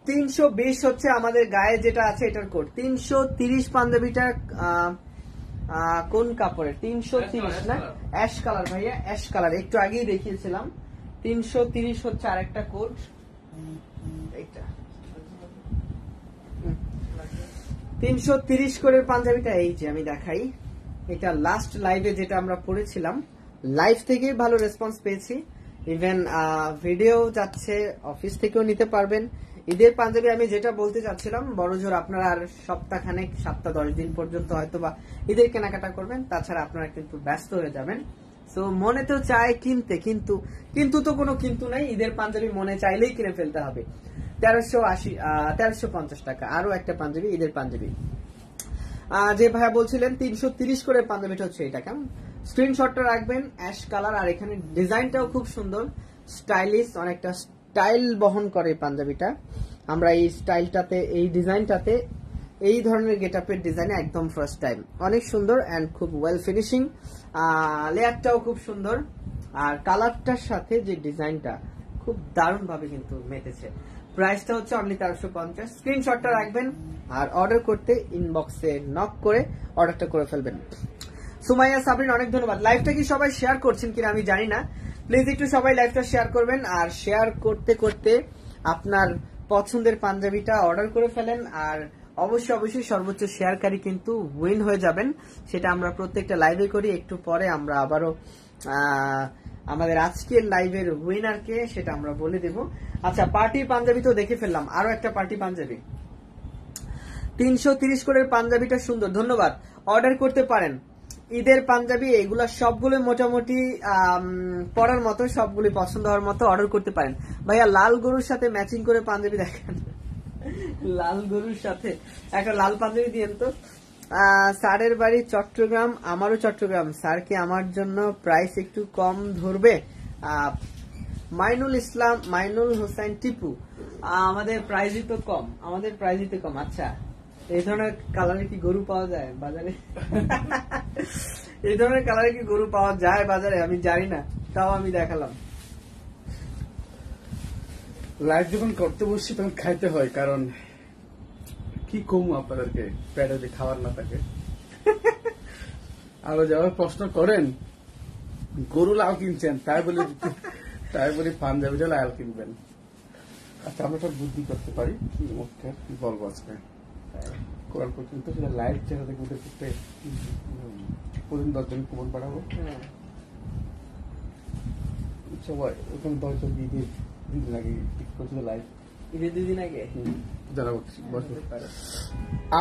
Speaker 2: 320 হচ্ছে আমাদের গায়ে যেটা আছে এটার কোড। 330 পাঞ্জাবিটা কোন কাপড়ের? 330 না, অ্যাশ কালার ভাইয়া, অ্যাশ কালার একটু আগেই দেখিয়েছিলাম। 330 হচ্ছে আরেকটা কোড, এইটা 330 করে পাঞ্জাবিটা। এই যে আমি দেখাই, এটা লাস্ট লাইভে যেটা আমরা পড়েছিলাম, লাইভ থেকেই ভালো রেসপন্স পেয়েছি, ইভেন ভিডিও যাচ্ছে, অফিস থেকেও নিতে পারবেন। ঈদের পাঞ্জাবি আমি যেটা বলতে চাচ্ছিলাম, বড় জোর আপনারা আর সপ্তাহখানেক 7-10 দিন পর্যন্ত হয়তো বা ঈদের কেনাকাটা করবেন, তাছাড়া আপনারা কিন্তু ব্যস্ত হয়ে যাবেন। তো মনে তো চায় কিনতে, কিন্তু তো কোনো কিন্তু নাই, ঈদের পাঞ্জাবি মনে চাইলেই কিনে ফেলতে হবে। 1350 টাকা। আরো একটা পাঞ্জাবি, ঈদের পাঞ্জাবি যে ভাইয়া বলছিলেন 330 করে পাঞ্জাবিটা হচ্ছে এটা। কেমন স্ক্রিনশটটা রাখবেন, অ্যাশ কালার। আর এখানে ডিজাইনটাও খুব সুন্দর, স্টাইলিশ, অনেকটা স্টাইল বহন করে পাঞ্জাবিটা। আমরা এই স্টাইলটাতে, এই ডিজাইনটাতে, এই ধরনের গেটআপের ডিজাইনে একদম ফার্স্ট টাইম। অনেক সুন্দর অ্যান্ড খুব ওয়েল ফিনিশিং, লেয়ারটাও খুব সুন্দর। আর কালারটার সাথে যে ডিজাইনটা খুব দারুণ ভাবে কিন্তু মেতেছে। প্রাইসটা হচ্ছে অনলি 1350। স্ক্রিনশটটা রাখবেন আর অর্ডার করতে ইনবক্সে নক করে অর্ডারটা করে ফেলবেন। সুমাইয়া সাবরিন অনেক ধন্যবাদ। লাইভটা কি সবাই শেয়ার করছেন কিনা আমি জানি না, প্লিজ একটু সবাই লাইভটা শেয়ার করবেন। আর শেয়ার করতে করতে আপনার পছন্দের পাঞ্জাবিটা অর্ডার করে ফেলেন। আর অবশ্যই সর্বোচ্চ শেয়ারকারী কিন্তু উইন হয়ে যাবেন। সেটা আমরা প্রত্যেকটা লাইভে করি। একটু পরে আমরা আবারও আমাদের আজকের লাইভের উইনারকে সেটা আমরা বলে দেব। আচ্ছা, পার্টি পাঞ্জাবি তো দেখে ফেললাম, আরো একটা পার্টি পাঞ্জাবি 330 করে পাঞ্জাবিটা সুন্দর, ধন্যবাদ। অর্ডার করতে পারেন। ঈদের পাঞ্জাবি এগুলা সবগুলো মোটামুটি পরার মতো, সবগুলি পছন্দ হওয়ার মতো, অর্ডার করতে পারেন। ভাইয়া লাল গরুর সাথে ম্যাচিং করে পাঞ্জাবি দেখেন, লাল গরুর সাথে একটা লাল পাঞ্জাবি দিয়েন তো। স্যারের বাড়ি চট্টগ্রাম, আমারও চট্টগ্রাম। স্যার কি আমার জন্য প্রাইস একটু কম ধরবে? মাইনুল হোসেন টিপু, আমাদের প্রাইসই তো কম, আমাদের প্রাইসই তো কম। আচ্ছা, এই ধরনের কালারে কি গরু পাওয়া যায় বাজারে? এই ধরনের কালারে কি গরু পাওয়া যায় বাজারে? আমি জানি না, তাও আমি দেখালাম।
Speaker 1: লাইভ যখন করতে বসছি তখন খাইতে হয়, কারণ কি কমু আপনাদেরকে, পেটে যে খাবার না থাকে। আরো যারা প্রশ্ন করেন গরু লাল কিনছেন, তাই বলি পাঞ্জাবিটা লাল কিনবেন। আচ্ছা, আমরা একটা বুদ্ধি করতে পারি, কি বলবো আজকে কোরআন পর্যন্ত সেটা লাইভ চেহারা দেখবো, দেখতে প্রতিদিন 10 জন কুপন পাঠাবো, সবাই ওখানে 10 জন দিয়ে দিন লাগে লাইভ
Speaker 2: ঈদের 2 দিন আগে
Speaker 1: জানাবো।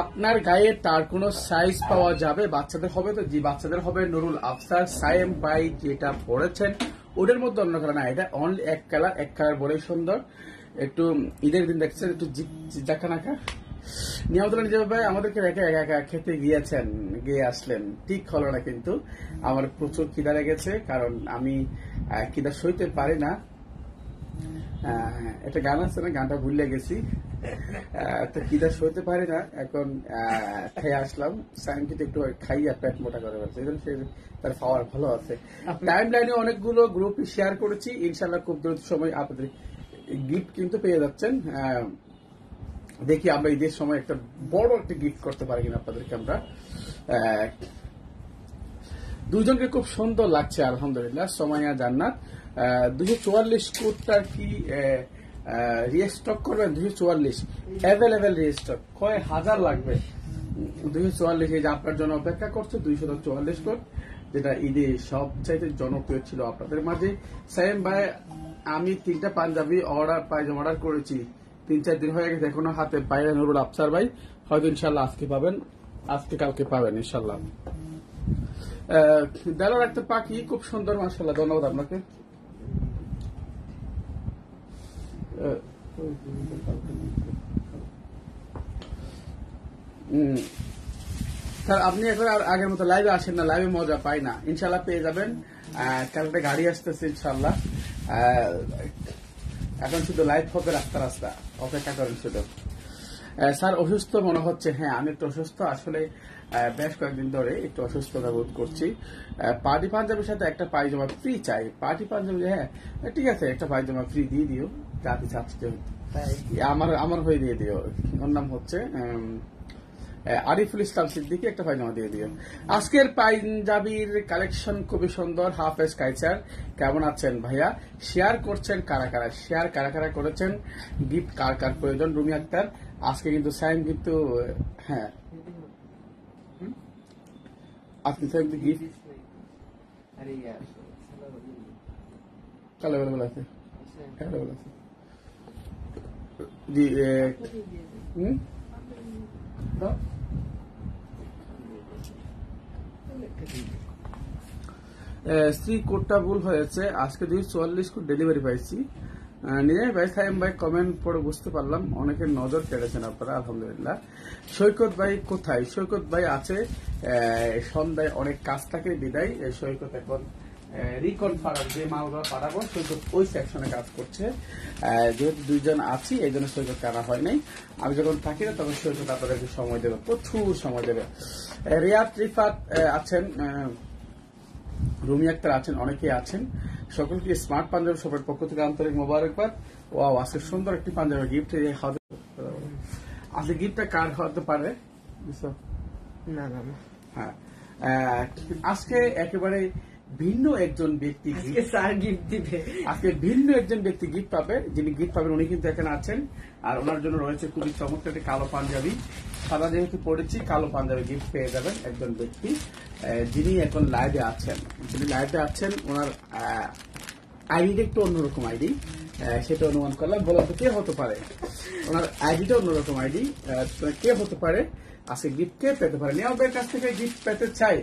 Speaker 1: আপনার গায়ে তার কোন সাইজ পাওয়া যাবে? বাচ্চাদের হবে তো? জি, বাচ্চাদের হবে। নুরুল আফসার সায়েম ভাই যেটা পড়েছেন ওটার মধ্যে অন্য কালার না, এটা অনলি এক কালার বলেই সুন্দর। একটু ঈদের দিন দেখছেন, একটু জাখানাকা নিয়ামতুল্লাহ নিজে ভাই আমাদেরকে রেখে একা খেতে গিয়ে আসলেন, ঠিক হলো না। কিন্তু আমার প্রচুর খিদা লেগেছে, কারণ আমি খিদা সইতে পারি না। একটা গান আছে না, গানটা ভুলে গেছি, তো খিদা সইতে পারি না। এখন খেয়ে আসলাম, সাইম কিন্তু একটু খাইয়া পেট মোটা করে ফেলছে, তার পাওয়ার ভালো আছে। টাইম লাইনে অনেকগুলো গ্রুপে শেয়ার করেছি, ইনশাল্লাহ খুব দ্রুত সময় আপনাদের গিফট কিন্তু পেয়ে যাচ্ছেন। দেখি আমরা ঈদের সময় একটা বড় একটা গিফট করতে পারি কিনা আপনাদেরকে। আমরা দুজনকে খুব সুন্দর লাগছে আলহামদুলিল্লাহ। সোমাইয়া জান্নাত 244 কোডটার কি রিস্টক করবেন? 244 অ্যাভেলেবেল রিস্টক, কয় হাজার লাগবে? 244 এই যে আপনার জন্য অপেক্ষা করছে। 244 কোড, যেটা ঈদে সবচাইতে জনপ্রিয় ছিল আপনাদের মাঝে। সাইম ভাই, আমি 3টা পাঞ্জাবি পায়জামা অর্ডার করেছি, 3-4 দিন হয়ে গেছে, এখনো হাতে বাইরে। নুরুল আফসার ভাই, হয়তো ইনশাল্লাহ আজকে পাবেন, আজকে কালকে পাবেন ইনশাল্লাহ। দেলার একটা পাখি খুব সুন্দর, মাশাআল্লাহ, ধন্যবাদ আপনাকে। স্যার আপনি এখন আর আগের মতো লাইভে আসেন না, লাইভে মজা পাই না, ইনশাল্লাহ পেয়ে যাবেন। কালকে গাড়ি আসতেছে ইনশাল্লাহ। এখন শুধু লাইভ হবে রাস্তা অপেক্ষা করেন শুধু। স্যার অসুস্থ মনে হচ্ছে? হ্যাঁ, আমি একটু অসুস্থ, আসলে বেশ কয়েকদিন ধরে একটু অসুস্থতা বোধ করছি। পার্টি পাঞ্জাবির সাথে একটা পায়জামা ফ্রি চাই। পার্টি পাঞ্জাবি, হ্যাঁ ঠিক আছে, একটা পায়জামা ফ্রি দিয়ে দিও, যাতে চাচ্ছি আমার হয়ে দিয়ে দিও। ওর নাম হচ্ছে আরিফুল ইসলাম সিদ্দিকী, একটা পায়জামা দিয়ে দিও। আজকের পাঞ্জাবির কালেকশন খুবই সুন্দর। হাফেজ কাইচার, কেমন আছেন ভাইয়া? শেয়ার করছেন কারা কারা করেছেন? গিফট কার প্রয়োজন? রুমি আক্তার, আজকে কিন্তু সাইন কিন্তু, হ্যাঁ আজকে সাইন কিন্তু গিফট কালো আছে, জি স্ত্রী কোডটা ভুল হয়েছে, আজকে 244 কোড ডেলিভারি পাইছি। নিজামী ভাই, সাইম ভাই কমেন্ট পড়ে বুঝতে পারলাম অনেকের নজর কেড়েছেন আপনারা, আলহামদুলিল্লাহ। সৈকত ভাই কোথায়? সৈকত ভাই আছে সন্ধ্যায়, অনেক কাজ থাকে বিদায়। সৈকত এখন রিকনফার্ম যে মালগুলো পাঠাবো, সৈকত ওই সেকশনে কাজ করছে। যেহেতু দুইজন আছি এই জন্য সৈকত আনা হয় নাই। আমি যখন থাকি না তখন সৈকত আপনাদেরকে সময় দেবে, প্রচুর সময় দেবে। রিয়াদ রিফাত আছেন, রুমি আক্তার আছেন, অনেকেই আছেন। সকলকে স্মার্ট পাঞ্জাবি শপের পক্ষ থেকে আন্তরিক মোবারকবাদ। ওয়াও, আজকে সুন্দর একটি পাঞ্জাবি গিফট। আজকে গিফটটা কার হতে পারে?
Speaker 2: না না না,
Speaker 1: হ্যাঁ, আজকে একেবারে ভিন্ন একজন ব্যক্তি
Speaker 2: স্যার গিফট দিবে।
Speaker 1: আজকে ভিন্ন একজন ব্যক্তি গিফট পাবে। যিনি গিফট পাবেন উনি কিন্তু এখানে আছেন, আর ওনার জন্য রয়েছে খুবই চমৎকার একটি কালো পাঞ্জাবি। সাদা যেহেতু পড়েছি, কালো পাঞ্জাবি গিফট পেয়ে যাবেন একজন ব্যক্তি যিনি এখন লাইভে আছেন। যিনি লাইভে আছেন ওনার আইডিটা একটু অন্যরকম আইডি, সেটা অনুমান করলাম। বললাম তো কে হতে পারে? ওনার আইডিটা অন্যরকম আইডি, কে হতে পারে? আজকে গিফট কে পেতে পারে? নিয়ামের কাছ থেকে গিফট পেতে চাই।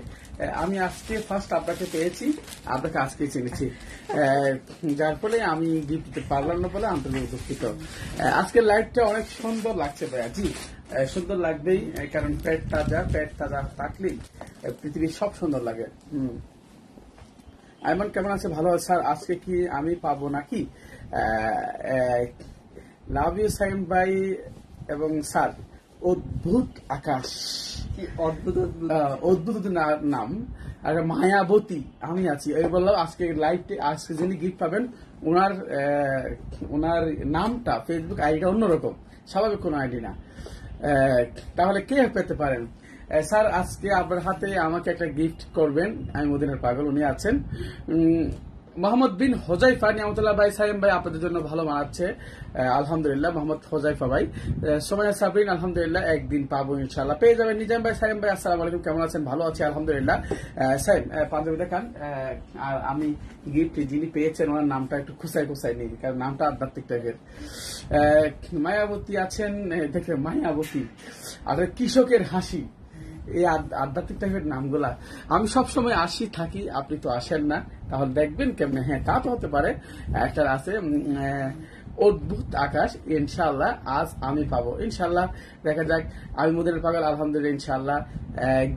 Speaker 1: আমি আজকে ফার্স্ট আপনাকে পেয়েছি, আপনাকে আজকে চিনেছি, যার ফলে আমি গিফট দিতে পারলাম না বলে আন্তরিক দুঃখিত। আজকের লাইভটা অনেক সুন্দর লাগছে ভাইয়া। জি, সুন্দর লাগবেই, কারণ পেট তাজা থাকলেই পৃথিবীর সব সুন্দর লাগে। আইমান কেমন আছে? ভালো আছে স্যার। আজকে কি আমি পাবো নাকি? লাভ ইউ সাইম ভাই এবং স্যার। অদ্ভুত আকাশ,
Speaker 2: কি অদ্ভুত
Speaker 1: অদ্ভুত নাম, আর মায়াবতী আমি আছি। এই বললাম আজকে লাইভে আজকে যিনি গিফট পাবেন ওনার নামটা, ফেসবুক আইডিটা অন্যরকম, স্বাভাবিক কোনো আইডি না। তাহলে কে পেতে পারেন? স্যার আজকে আপনার হাতে আমাকে একটা গিফট করবেন। আমি মদিনার পাগল, উনি আছেন মোহাম্মদ বিন হোজাইফা। নিয়ামতুল্লাহ ভাই, সাইম ভাই আপনাদের জন্য ভালো মানাচ্ছে আলহামদুলিল্লাহ। মোহাম্মদ হোজাইফা ভাই, সোমায়া সাবরিন আলহামদুলিল্লাহ, একদিন পাবো ইনশাল্লাহ, পেয়ে যাবেন। নিজাম ভাই, সাইম ভাই আসসালামু আলাইকুম, কেমন আছেন? ভালো আছি আলহামদুলিল্লাহ। সাইম পাঞ্জাবি দেখান। আর আমি গিফট যিনি পেয়েছেন ওনার নামটা একটু খুসাই নিই, কারণ নামটা আধ্যাত্মিক টাইপের। মায়াবতী আছেন, দেখে মায়াবতী, আর কৃষকের হাসি, এই আধ্যাত্মিক টাইপের নামগুলা। আমি সবসময় আসি থাকি, আপনি তো আসেন না, তাহলে দেখবেন কেমনে। হ্যাঁ, তা তো হতে পারে। একটা আছে অদ্ভুত আকাশ, ইনশাল্লাহ আজ আমি পাবো ইনশাল্লাহ। দেখা যাক। আমি মদিনার পাগল আলহামদুলিল্লাহ, ইনশাল্লাহ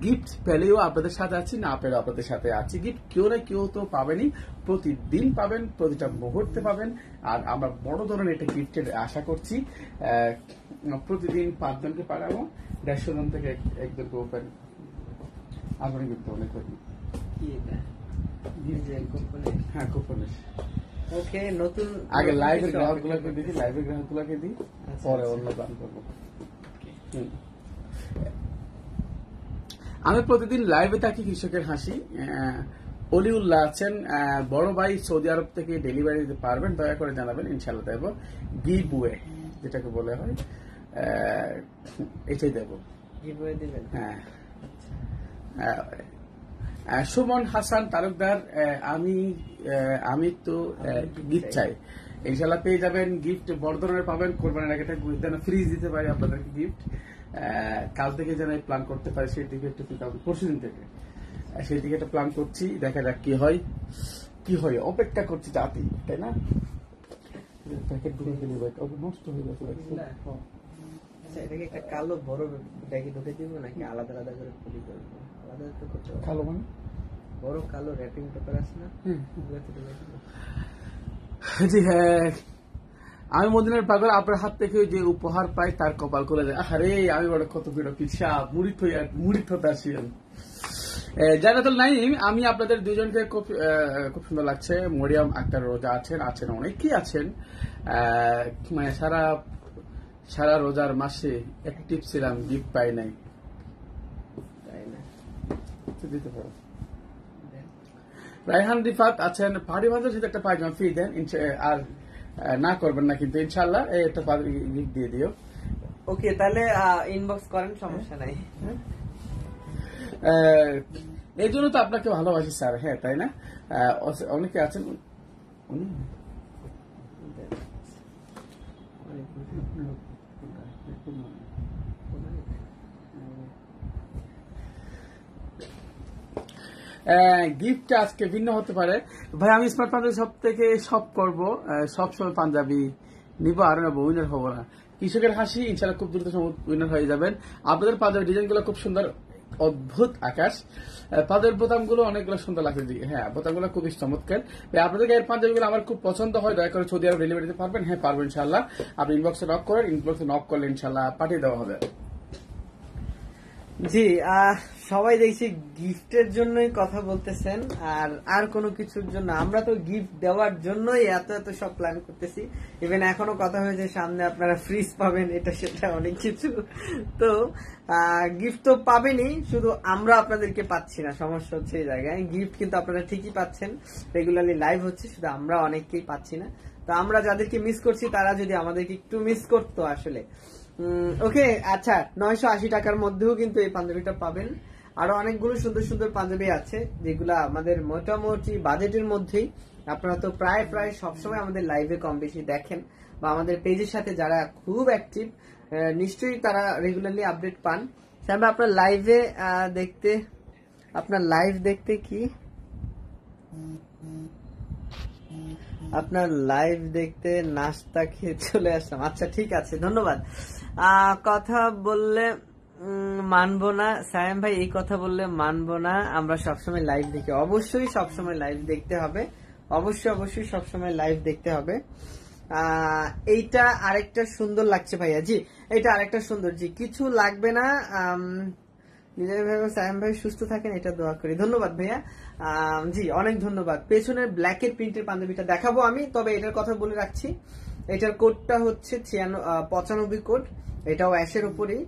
Speaker 1: গিফট পেলেও আপনাদের সাথে আছি, না পেলেও আপনাদের সাথে আছি। গিফট কেউ না কেউ তো পাবেনই, প্রতিদিন পাবেন, প্রতিটা মুহূর্তে পাবেন। আর আমরা বড় ধরনের একটা গিফটের আশা করছি। প্রতিদিন 5 জনকে পাঠাবো, 150 জন থেকে একজনকে ওপেন আপনি গিফট অনেক করি। হ্যাঁ, কুপনের।
Speaker 2: ওকে, নতুন
Speaker 1: আগে লাইভের গ্রাহকগুলোকে দিই, দিই, পরে অন্য দান করবো। আমি প্রতিদিন লাইভে থাকি, কৃষকের হাসি। অলিউল্লাহ আছেন, বড় ভাই সৌদি আরব থেকে ডেলিভারি দিতে পারবেন? দয়া করে জানাবেন, ইনশাল্লাহ দেব। গিভওয়ে যেটাকে বলে হয়, এটাই দেব।
Speaker 2: গিভওয়ে দিবেন?
Speaker 1: হ্যাঁ। সুমন হাসান তালুকদার, আমি তো গিফট চাই, ইনশাল্লাহ পেয়ে যাবেন। গিফট বড় ধরনের পাবেন। কোরবানির আগে যেন ফ্রিজ দিতে পারি আপনাদেরকে গিফট, কাল থেকে যেন প্ল্যান করতে পারি, সেই দিকে একটু পরশুদিন থেকে সেই দিকে একটা প্ল্যান করছি। দেখা যাক কি হয়, অপেক্ষা করছি জাতি, তাই না? প্যাকেট ঢুকে গেলে নষ্ট হয়ে গেছে।
Speaker 2: আচ্ছা, এটাকে একটা কালো বড় ব্যাগে ঢুকে দিব নাকি আলাদা আলাদা করে পলি করবো? আলাদা তো করতে হবে।
Speaker 1: কালো মানে
Speaker 2: বড় কালো র্যাপিং পেপার আছে না?
Speaker 1: জি হ্যাঁ, আমি মদিনার পাগল। আপনার হাত থেকে যে উপহার পাই তার কপাল খুলে যায়। আরে আমি বড় কত বড় পিছা মুড়িত হতে আসিয়েন। জানাতুল নাইম, আমি আপনাদের দুজনকে খুব সুন্দর লাগছে। মরিয়াম আক্তার রোজা আছেন অনেকেই আছেন। মানে সারা রোজার মাসে অ্যাক্টিভ ছিলাম, গিফট পাই নাই, তাই না? দিতে পারো। রায়হান রিফাত আছেন, পাহাড়ি বাজার সাথে একটা পায়জামা ফ্রি দেন, আর না করবেন না কিন্তু ইনশাল্লাহ। একটা গিফট দিয়ে দিও।
Speaker 2: ওকে, তাহলে ইনবক্স করেন, সমস্যা নাই।
Speaker 1: এই জন্য তো আপনাকে ভালোবাসি স্যার। হ্যাঁ, তাই না? অনেকে আছেন গিফটটা আজকে ভিন্ন হতে পারে। ভাই আমি স্মার্ট পাঞ্জাবি সব থেকে সব করবো, সবসময় পাঞ্জাবি নিবো আর নেবো, উইনার হবো না। কৃষকের হাসি ইনশাল্লাহ খুব দ্রুত উইনার হয়ে যাবেন। আপনাদের পাঞ্জাবি ডিজাইন গুলো খুব সুন্দর, অদ্ভুত আকাশ। পাঞ্জাবির বোতাম গুলো অনেকগুলো সুন্দর লাগছে, হ্যাঁ বোতাম গুলো খুবই চমৎকার। আপনাদের গায়ের পাঞ্জাবি গুলো আমার খুব পছন্দ হয়, দয়া করে সৌদি আরব ডেলিভারি দিতে পারবেন? হ্যাঁ পারবেন ইনশাল্লাহ। আপনি ইনবক্সে নক করেন, ইনবক্সে নক করলে ইনশাল্লাহ পাঠিয়ে দেওয়া হবে।
Speaker 2: জি, সবাই দেখছি গিফটের জন্যই কথা বলতেছেন, আর কোনো কিছুর জন্য। আমরা তো গিফট দেওয়ার জন্যই এত এত সব প্ল্যান করতেছি। ইভেন এখনো কথা হয়েছে সামনে আপনারা ফ্রিজ পাবেন, এটা সেটা অনেক কিছু। তো গিফট তো পাবেনই, শুধু আমরা আপনাদেরকে পাচ্ছি না, সমস্যা হচ্ছে এই জায়গায়। গিফট কিন্তু আপনারা ঠিকই পাচ্ছেন, রেগুলারলি লাইভ হচ্ছে, শুধু আমরা অনেককেই পাচ্ছি না। তো আমরা যাদেরকে মিস করছি তারা যদি আমাদেরকে একটু মিস করতো আসলে। ওকে, আচ্ছা, 980 টাকার মধ্যেও কিন্তু এই পাঞ্জাবিটা পাবেন। আরো অনেকগুলো সুন্দর সুন্দর পাঞ্জাবি আছে যেগুলো আমাদের মোটামুটি বাজেটের মধ্যেই। আপনারা তো প্রায় সবসময় আমাদের লাইভে কম বেশি দেখেন, বা আমাদের পেজের সাথে যারা খুব অ্যাক্টিভ নিশ্চয়ই তারা রেগুলারলি আপডেট পান। আপনার লাইভে আপনার লাইভ দেখতে কি আপনার লাইভ দেখতে নাস্তা খেয়ে চলে আসলাম। আচ্ছা ঠিক আছে, ধন্যবাদ। কথা বললে মানবো না সায়েম ভাই, এই কথা বললে মানবো না। আমরা সবসময় লাইভ দেখি, অবশ্যই সবসময় লাইভ দেখতে হবে, অবশ্যই সবসময় লাইভ দেখতে হবে। এইটা আরেকটা সুন্দর লাগছে ভাইয়া। জি, এটা আরেকটা সুন্দর। জি, কিছু লাগবে না। নিজের ভাই সায়েম ভাই সুস্থ থাকেন, এটা দোয়া করি। ধন্যবাদ ভাইয়া। জি, অনেক ধন্যবাদ। পেছনের ব্ল্যাকের প্রিন্টের পাঞ্জাবিটা দেখাবো আমি, তবে এটার কথা বলে রাখছি, এটার কোডটা হচ্ছে 95 কোড। এটাও অ্যাশের উপরেই,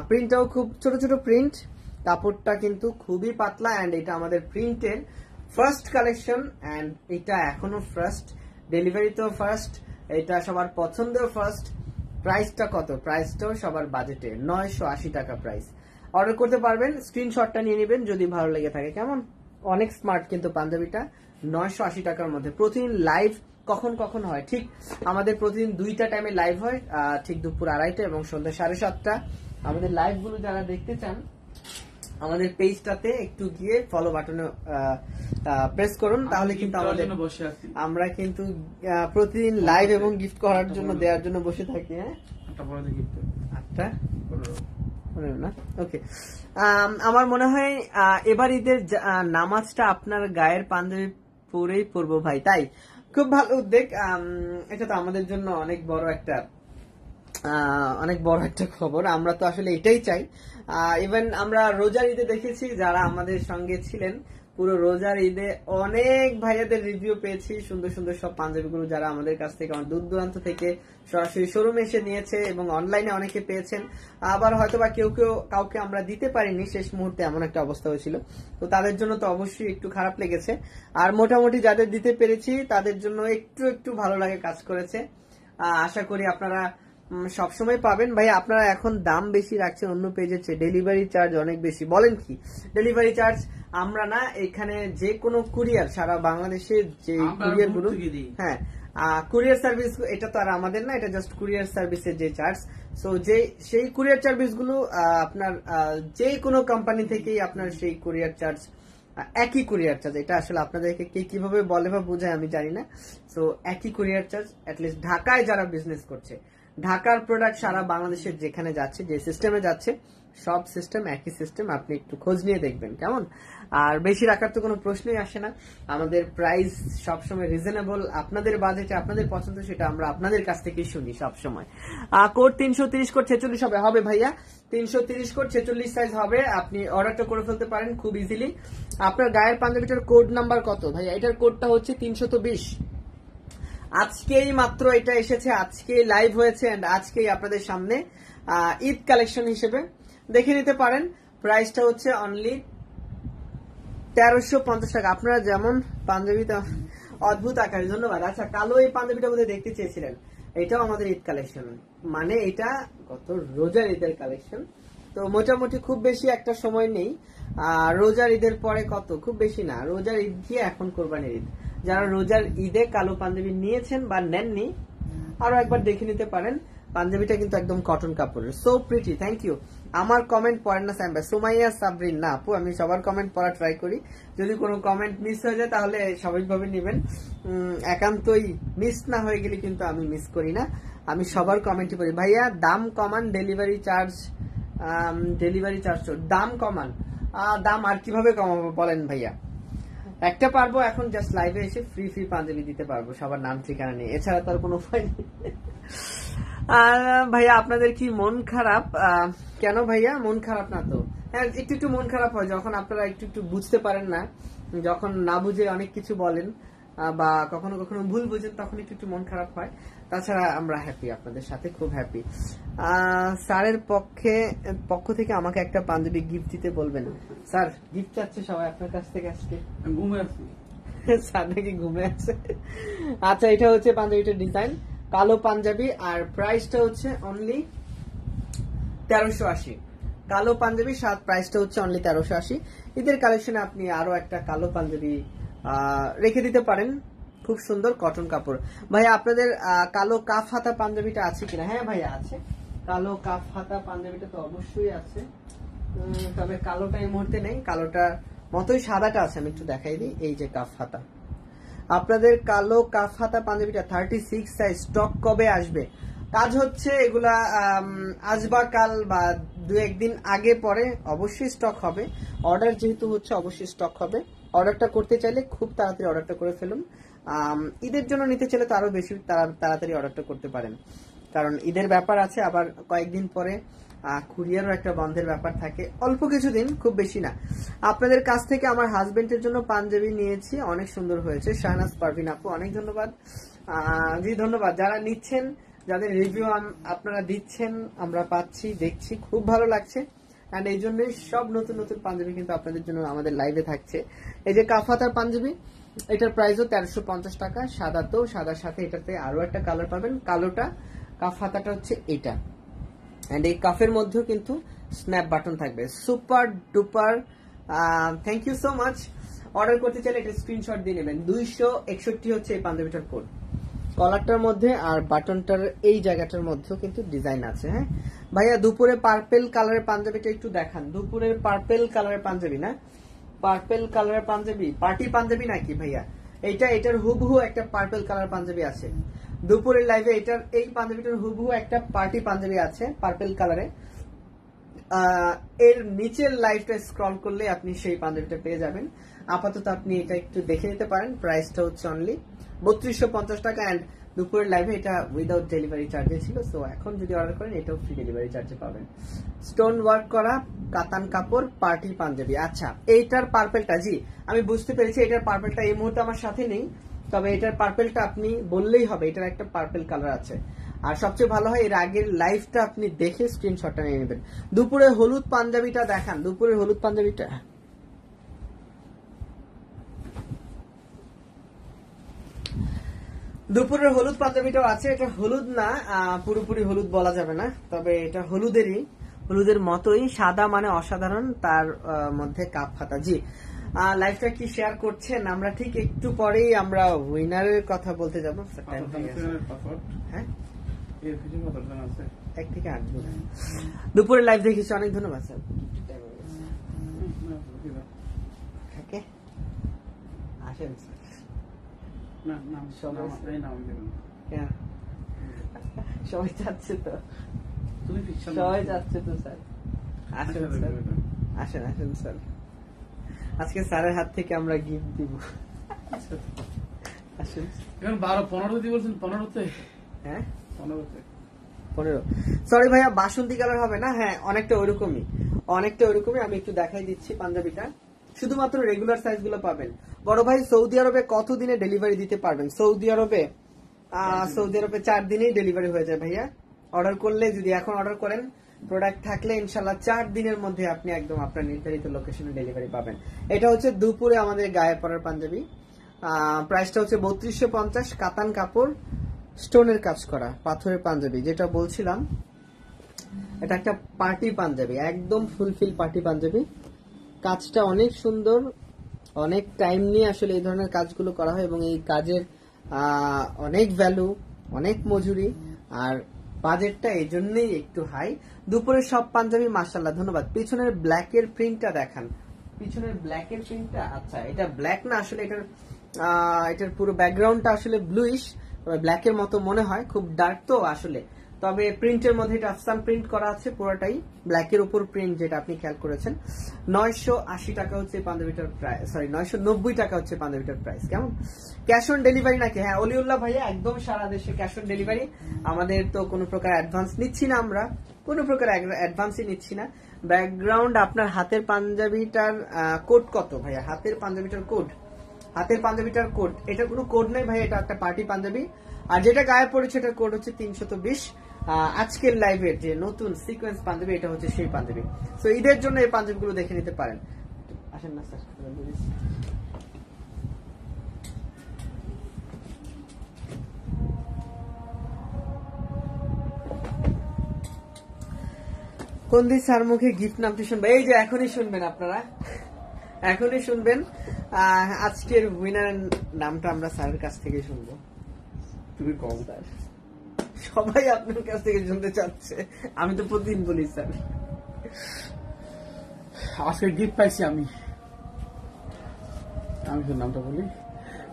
Speaker 2: প্রিন্টটাও খুব ছোট ছোট প্রিন্ট, কাপড়টা কিন্তু খুবই পাতলা। অ্যান্ড এটা আমাদের প্রিন্টের ফার্স্ট কালেকশন, অ্যান্ড এটা এখনো ফার্স্ট, ডেলিভারিতেও ফার্স্ট, এটা সবার পছন্দের ফার্স্ট। প্রাইসটা কত? প্রাইসটাও সবার বাজেটে 980 টাকা প্রাইস। অর্ডার করতে পারবেন, স্ক্রিনশটটা নিয়ে নেবেন যদি ভালো লেগে থাকে। কেমন অনেক স্মার্ট কিন্তু পাঞ্জাবিটা, 980 টাকার মধ্যে। প্রতিদিন লাইভ কখন হয়? ঠিক আমাদের প্রতিদিন 2টা টাইমে লাইভ হয়, ঠিক দুপুর 2:30 এবং সন্ধ্যা 7:30। আমাদের লাইভ গুলো যারা দেখতে চান আমাদের পেজটাতে একটু গিয়ে ফলো বাটনে প্রেস করুন, তাহলে কিন্তু আমরা কিন্তু প্রতিদিন লাইভ এবং গিফট করার জন্য দেওয়ার জন্য বসে থাকি। হ্যাঁ, আটটা না, ওকে। আমার মনে হয় এবার ঈদের নামাজটা আপনার গায়ের পাঞ্জাবি পরেই পরবো ভাই। তাই, খুব ভালো উদ্যোগ। এটা তো আমাদের জন্য অনেক বড় একটা খবর। আমরা তো আসলে এটাই চাই। ইভেন আমরা রোজার ঈদে দেখেছি, যারা আমাদের সঙ্গে ছিলেন পুরো রোজার ঈদে, অনেক ভাইয়াদের রিভিউ পেয়েছি সুন্দর সুন্দর সব পাঞ্জাবিগুলো, যারা আমাদের কাছ থেকে দূর দূরান্ত থেকে সরাসরি শোরুমে এসে নিয়েছে, এবং অনলাইনে অনেকে পেয়েছেন। আবার হয়তোবা কাউকে আমরা দিতে পারিনি, শেষ মুহূর্তে এমন একটা অবস্থা হয়েছিল। তো তাদের জন্য তো অবশ্যই একটু খারাপ লেগেছে। আর মোটামুটি যাদের দিতে পেরেছি তাদের জন্য একটু ভালো লাগে কাজ করেছে। আশা করি আপনারা সবসময় পাবেন। ভাই আপনারা এখন দাম বেশি রাখছেন অন্য পেজের চেয়ে, ডেলিভারি চার্জ অনেক বেশি। বলেন কি? ডেলিভারি চার্জ আমরা না, এখানে যে কোনো কুরিয়ার সারা বাংলাদেশে যে কুরিয়ার গুলো, হ্যাঁ কুরিয়ার সার্ভিস, এটা তো আর আমাদের না, এটা জাস্ট কুরিয়ার সার্ভিসের যে চার্জ। সো সেই কুরিয়ার সার্ভিস গুলো আপনার যে কোনো কোম্পানি থেকেই আপনার সেই কুরিয়ার চার্জ, একই কুরিয়ার চার্জ। এটা আসলে আপনাদেরকে কে কিভাবে বলে বা বোঝায় আমি জানি না। সো একই কুরিয়ার চার্জ, অ্যাটলিস্ট ঢাকায় যারা বিজনেস করছে, ঢাকার প্রোডাক্ট সারা বাংলাদেশের যেখানে যাচ্ছে, যে সিস্টেমে যাচ্ছে, সব সিস্টেম একই সিস্টেম। আপনি একটু খোঁজ নিয়ে দেখবেন, কেমন? আর বেশি রাখার তো কোনো প্রশ্নই আসে না। আমাদের প্রাইস সবসময় রিজনেবল, আপনাদের বাজেটে আপনাদের পছন্দ, সেটা আমরা আপনাদের কাছ থেকেই শুনি সবসময়। কোড 330 কোড 46 হবে ভাইয়া, 330 কোড 46 সাইজ হবে। আপনি অর্ডারটা করে ফেলতে পারেন খুব ইজিলি। আপনার গায়ের পাঞ্জাবিটার কোড নাম্বার কত ভাইয়া? এটার কোডটা হচ্ছে 320। আজকেই মাত্র এটা এসেছে, আজকেই লাইভ হয়েছে, এন্ড আজকেই আপনাদের সামনে ঈদ কালেকশন হিসেবে দেখে নিতে পারেন। প্রাইসটা হচ্ছে অনলি 1350 টাকা। আপনারা যেমন পাঞ্জাবিটা অদ্ভুত আকারে, ধন্যবাদ। আচ্ছা, কালো এই পাঞ্জাবিটা বোধহয় দেখতে চেয়েছিলেন, এটাও আমাদের ঈদ কালেকশন, মানে এটা গত রোজার ঈদের কালেকশন। তো মোটামুটি খুব বেশি একটা সময় নেই, রোজার ঈদের পরে কত, খুব বেশি না, রোজার ঈদ দিয়ে এখন কোরবানির ঈদ। যারা রোজার ঈদে কালো পাঞ্জাবি নিয়েছেন বা নেননি, আরো একবার দেখে নিতে পারেন। পাঞ্জাবিটা কিন্তু একদম কটন কাপড়ের, সো প্রিটি। Thank you. আমার কমেন্ট পড়েন না স্যাম ভাই। সুমাইয়া সাবরিন, না আপু আমি সবার কমেন্ট পড়া ট্রাই করি, যদি কোনো কমেন্ট মিস হয়ে যায় তাহলে স্বাভাবিকভাবে নেবেন। একান্তই মিস না হয়ে গেলে কিন্তু আমি মিস করি না, আমি সবার কমেন্টই পড়ি। ভাইয়া দাম কমান, ডেলিভারি চার্জ দাম কমান। দাম আর কিভাবে কমাবো বলেন ভাইয়া? একটা পারবো এখন, জাস্ট লাইভে এসে ফ্রি ফ্রি পাঞ্জাবি দিতে পারবো সবার নাম ঠিকানা নিয়ে, এছাড়া তার কোনো উপায় নেই। ভাইয়া আপনাদের কি মন খারাপ? কেন ভাইয়া মন খারাপ না তো? হ্যাঁ একটু একটু মন খারাপ হয় যখন আপনারা একটু একটু বুঝতে পারেন না, যখন না বুঝে অনেক কিছু বলেন বা কখনো কখনো ভুল বুঝেন, তখন একটু একটু মন খারাপ হয়। তাছাড়া আমরা হ্যাপি, আপনাদের সাথে খুব হ্যাপি। স্যারের পক্ষ থেকে আমাকে একটা পাঞ্জাবি গিফট দিতে বলবেন। স্যার গিফট চাচ্ছে সবাই আপনার কাছ থেকে আজকে।
Speaker 1: ঘুমে আসছি
Speaker 2: স্যার নাকি ঘুমে আছে? আচ্ছা এটা হচ্ছে পাঞ্জাবিটার ডিজাইন, কালো পাঞ্জাবি, আর প্রাইসটা হচ্ছে অনলি 1380। কালো পাঞ্জাবি প্রাইসটা হচ্ছে অনলি 1380। ঈদের কালেকশনে আপনি আরো একটা কালো পাঞ্জাবি রেখে দিতে পারেন, খুব সুন্দর কটন কাপড়। ভাইয়া আপনাদের কালো কাফ হাতা পাঞ্জাবিটা আছে কিনা? হ্যাঁ ভাইয়া আছে, কালো কাফ হাতা পাঞ্জাবিটা তো অবশ্যই আছে, তবে কালোটা এই মুহূর্তে নেই, কালোটা মতোই সাদাটা আছে, আমি একটু দেখাই দিই। এই যে কাফ হাতা, আপনাদের কালো কাফ হাতা পাঞ্জাবিটা 36 সাইজ স্টক কবে আসবে? কাজ হচ্ছে এগুলা আসবা কাল বা 2-1 দিন আগে পরে অবশ্যই স্টক হবে। অর্ডার যেহেতু হচ্ছে অবশ্যই স্টক হবে। অর্ডারটা করতে চাইলে খুব তাড়াতাড়ি অর্ডারটা করে ফেলুন। ঈদের জন্য নিতে চাইলে তো আরো বেশি তাড়াতাড়ি অর্ডারটা করতে পারেন, কারণ ঈদের ব্যাপার আছে, আবার কয়েকদিন পরে কুরিয়ারও একটা বন্ধের ব্যাপার থাকে, অল্প কিছুদিন, খুব বেশি না। আপনাদের কাছ থেকে আমার হাজবেন্ডের জন্য পাঞ্জাবি নিয়েছি, অনেক সুন্দর হয়েছে। শাহনাজ পারভিন আপু অনেক ধন্যবাদ। জি ধন্যবাদ যারা নিচ্ছেন, যাদের রিভিউ আপনারা দিচ্ছেন, আমরা পাচ্ছি, দেখছি, খুব ভালো লাগছে। এন্ড এই জন্যই সব নতুন নতুন পাঞ্জাবি কিন্তু আপনাদের জন্য আমাদের লাইভে থাকছে। এই যে কাফাতার পাঞ্জাবি, এটার প্রাইসও 1350 টাকা। সাদা তো, সাদার সাথে এটাতে আরো একটা কালার পাবেন, কালোটা। কাফ হাতাটা হচ্ছে এটা, এন্ড এই কাফের মধ্যেও কিন্তু স্ন্যাপ বাটন থাকবে, super duper. Thank you so much. Order করতে চাইলে এটা স্ক্রিনশট দিয়ে নেবেন। 261 হচ্ছে এই পাঞ্জাবিটার কোড, কলারটার মধ্যে আর বাটনটার এই জায়গাটার মধ্যেও কিন্তু ডিজাইন আছে। হ্যাঁ ভাইয়া দুপুরে পার্পেল কালারের পাঞ্জাবিটা একটু দেখান। দুপুরের পার্পেল কালারের পাঞ্জাবি না, পার্পেল কালারের পাঞ্জাবি পার্টি পাঞ্জাবি নাকি ভাইয়া? এটার হুবহু একটা পার্পেল কালার পাঞ্জাবি আছে দুপুরের লাইভে। এই পাঞ্জাবিটার হুবহু একটা পার্টি পাঞ্জাবি আছে পার্পেল কালারে। এর নিচের লাইভটা স্ক্রল করলে আপনি সেই পাঞ্জাবিটা পেয়ে যাবেন। আপাতত আপনি এটা একটু দেখে নিতে পারেন। প্রাইসটা হচ্ছে অনলি 3250 টাকা। এন্ড দুপুরের লাইভে এটা উইদাউট ডেলিভারি চার্জে ছিল, সো এখন যদি অর্ডার করেন এটাও ফ্রি ডেলিভারি চার্জে পাবেন। স্টোন ওয়ার্ক করা কাতান কাপড় পার্টি পাঞ্জাবি। আচ্ছা এইটার পার্পেলটা, জি আমি বুঝতে পেরেছি, এটার পার্পেলটা এই মুহূর্তে আমার সাথে নেই, তবে এটার পার্পেলটা আপনি বললেই হবে, এটার একটা পার্পেল কালার আছে। আর সবচেয়ে ভালো হয় এর আগের লাইভটা আপনি দেখে স্ক্রিনশটটা নিয়ে নেবেন। দুপুরে হলুদ পাঞ্জাবিটা দেখান, দুপুরের হলুদ পাঞ্জাবিটা। দুপুরের হলুদ পাঞ্জাবিটাও আছে। এটা হলুদ না, পুরোপুরি হলুদ বলা যাবে না, তবে এটা হলুদের মতোই, সাদা মানে অসাধারণ, তার মধ্যে কাপ হাতা। জি লাইভটা কি শেয়ার করছেন? আমরা ঠিক একটু পরেই আমরা উইনারের কথা বলতে যাবো। হ্যাঁ 1 থেকে 8 দুপুরে লাইভ দেখেছি, অনেক ধন্যবাদ স্যার। আসেন সবাই যাচ্ছে তো, সবাই যাচ্ছে তো স্যার। আসেন স্যার, আসেন স্যার। আজকে স্যারের হাত থেকে আমরা গিফট দিব। আসেন
Speaker 1: 12-15 দিয়ে বলছেন, 15তে?
Speaker 2: হ্যাঁ
Speaker 1: 15।
Speaker 2: সরি ভাইয়া বাসন্তী কালার হবে না? হ্যাঁ অনেকটা ওইরকমই, আমি একটু দেখাই দিচ্ছি পাঞ্জাবিটা। শুধুমাত্র রেগুলার সাইজ গুলো পাবেন। বড় ভাই সৌদি আরবে কতদিনে ডেলিভারি দিতে পারবেন? সৌদি আরবে 4 দিনেই ডেলিভারি হয়ে যায় ভাইয়া। অর্ডার করলে, যদি এখন অর্ডার করেন, প্রোডাক্ট থাকলে ইনশাল্লাহ 4 দিনের মধ্যে আপনি একদম আপনার নির্ধারিত লোকেশনে ডেলিভারি পাবেন। এটা হচ্ছে দুপুরে আমাদের গায়ে পরার পাঞ্জাবি। প্রাইসটা হচ্ছে 3250, কাতান কাপড়, স্টোনের কাজ করা পাথরের পাঞ্জাবি। যেটা বলছিলাম, এটা একটা পার্টি পাঞ্জাবি, একদম ফুলফিল পার্টি পাঞ্জাবি। কাজটা অনেক সুন্দর, অনেক টাইম নিয়ে আসলে এই ধরনের কাজগুলো করা হয় এবং এই কাজের অনেক ভ্যালু, অনেক মজুরি। আর বাজেটটা এই জন্যই একটু হাই। দুপুরের সব পাঞ্জাবি মাশাআল্লাহ, ধন্যবাদ। পিছনের ব্ল্যাকের প্রিন্টটা দেখান, পিছনের ব্ল্যাকের প্রিন্টটা। আচ্ছা এটা ব্ল্যাক না, আসলে এটার পুরো ব্যাকগ্রাউন্ডটা আসলে ব্লুইশ, ব্ল্যাকের মতো মনে হয়, খুব ডার্ক তো আসলে। তবে প্রিন্টের মধ্যে এটা আফসান প্রিন্ট করা আছে, পুরোটাই ব্ল্যাকের উপর প্রিন্ট, যেটা আপনি খেয়াল করেছেন। 980 টাকা হচ্ছে পাঞ্জাবিটার প্রাইস, সরি 990 টাকা হচ্ছে পাঞ্জাবিটার প্রাইস। কেমন, ক্যাশ অন ডেলিভারি নাকি? হ্যাঁ অলিউল্লাহ ভাইয়া, একদম সারা দেশে ক্যাশ অন ডেলিভারি। আমাদের তো কোনো প্রকার অ্যাডভান্স নিচ্ছি না, আমরা কোনো প্রকার অ্যাডভান্সই নিচ্ছি না। ব্যাকগ্রাউন্ড আপনার হাতের পাঞ্জাবিটার কোড কত ভাইয়া? হাতের পাঞ্জাবিটার কোড, হাতের পাঞ্জাবিটার কোড, এটা কোনো কোড নেই ভাই, এটা একটা পার্টি পাঞ্জাবি। আর যেটা গায়ে পড়েছে এটার কোড হচ্ছে 320। আজকের লাইভের যে নতুন সিকোয়েন্স পাঞ্জাবি, এটা হচ্ছে সেই পাঞ্জাবি। সো ঈদের জন্য এই পাঞ্জাবিগুলো দেখে নিতে পারেন। আসেন না স্যার, কোন দিন স্যার মুখে গিফট নামটি শুনবেন? এই যে এখনই শুনবেন আপনারা, এখনই শুনবেন। আজকের উইনারের নামটা আমরা স্যারের কাছ থেকে শুনবো।
Speaker 1: তুমি কম, স্যার
Speaker 2: সবাই আপনার কাছ থেকে শুনতে চাচ্ছে, আমি তো প্রতিদিন বলি স্যার।
Speaker 1: আজকে গিফট পাইছি আমি নামটা বলি।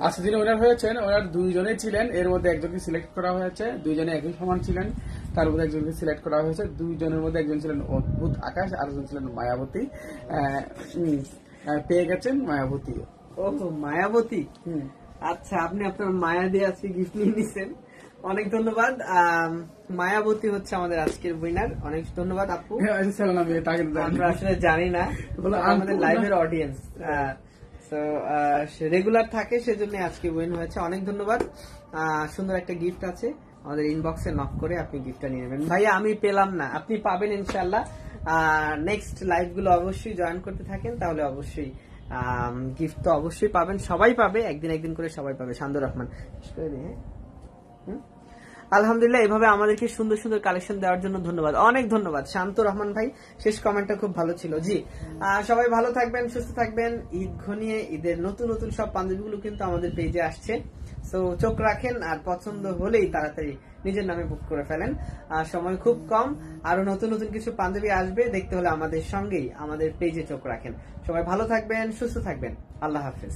Speaker 1: আজকে যিনি ওনার হয়েছেন, ওনার দুইজনে ছিলেন, এর মধ্যে একজনকে সিলেক্ট করা হয়েছে, দুইজনে একই সমান ছিলেন, তার মধ্যে একজনকে সিলেক্ট করা হয়েছে। দুইজনের মধ্যে একজন ছিলেন অদ্ভুত আকাশ, আর একজন ছিলেন মায়াবতী। পেয়ে গেছেন মায়াবতী।
Speaker 2: ও মায়াবতী, আচ্ছা আপনি আপনার মায়া দিয়ে আজকে গিফট নিয়ে নিছেন, অনেক ধন্যবাদ। মায়াবতী হচ্ছে আমাদের আজকের উইনার, অনেক ধন্যবাদ আপু। আমরা আসলে জানি না, আমাদের লাইভের অডিয়েন্স রেগুলার থাকে, সেজন্য আজকে উইন হয়েছে, অনেক ধন্যবাদ। সুন্দর একটা গিফট আছে, আমাদের ইনবক্সে নক করে আপনি গিফটটা নিয়ে নেবেন। ভাইয়া আমি পেলাম না, আপনি পাবেন ইনশাল্লাহ। নেক্সট লাইভ গুলো অবশ্যই জয়েন করতে থাকেন, তাহলে অবশ্যই গিফট তো অবশ্যই পাবেন, সবাই পাবে, একদিন করে সবাই পাবে। শান্তর রহমান, আলহামদুলিল্লাহ। এভাবে আমাদেরকে সুন্দর সুন্দর কালেকশন দেওয়ার জন্য ধন্যবাদ, অনেক ধন্যবাদ শান্ত রহমান ভাই। শেষ কমেন্টটা খুব ভালো ছিল। জি সবাই ভালো থাকবেন, সুস্থ থাকবেন। ঈদ ঘনিয়ে ঈদের নতুন নতুন সব পাঞ্জাবিগুলো কিন্তু আমাদের পেজে আসছে, সো চোখ রাখেন, আর পছন্দ হলেই তাড়াতাড়ি নিজের নামে বুক করে ফেলেন। সময় খুব কম, আরো নতুন নতুন কিছু পাঞ্জাবি আসবে, দেখতে হলে আমাদের সঙ্গেই আমাদের পেজে চোখ রাখেন। সবাই ভালো থাকবেন, সুস্থ থাকবেন, আল্লাহ হাফেজ।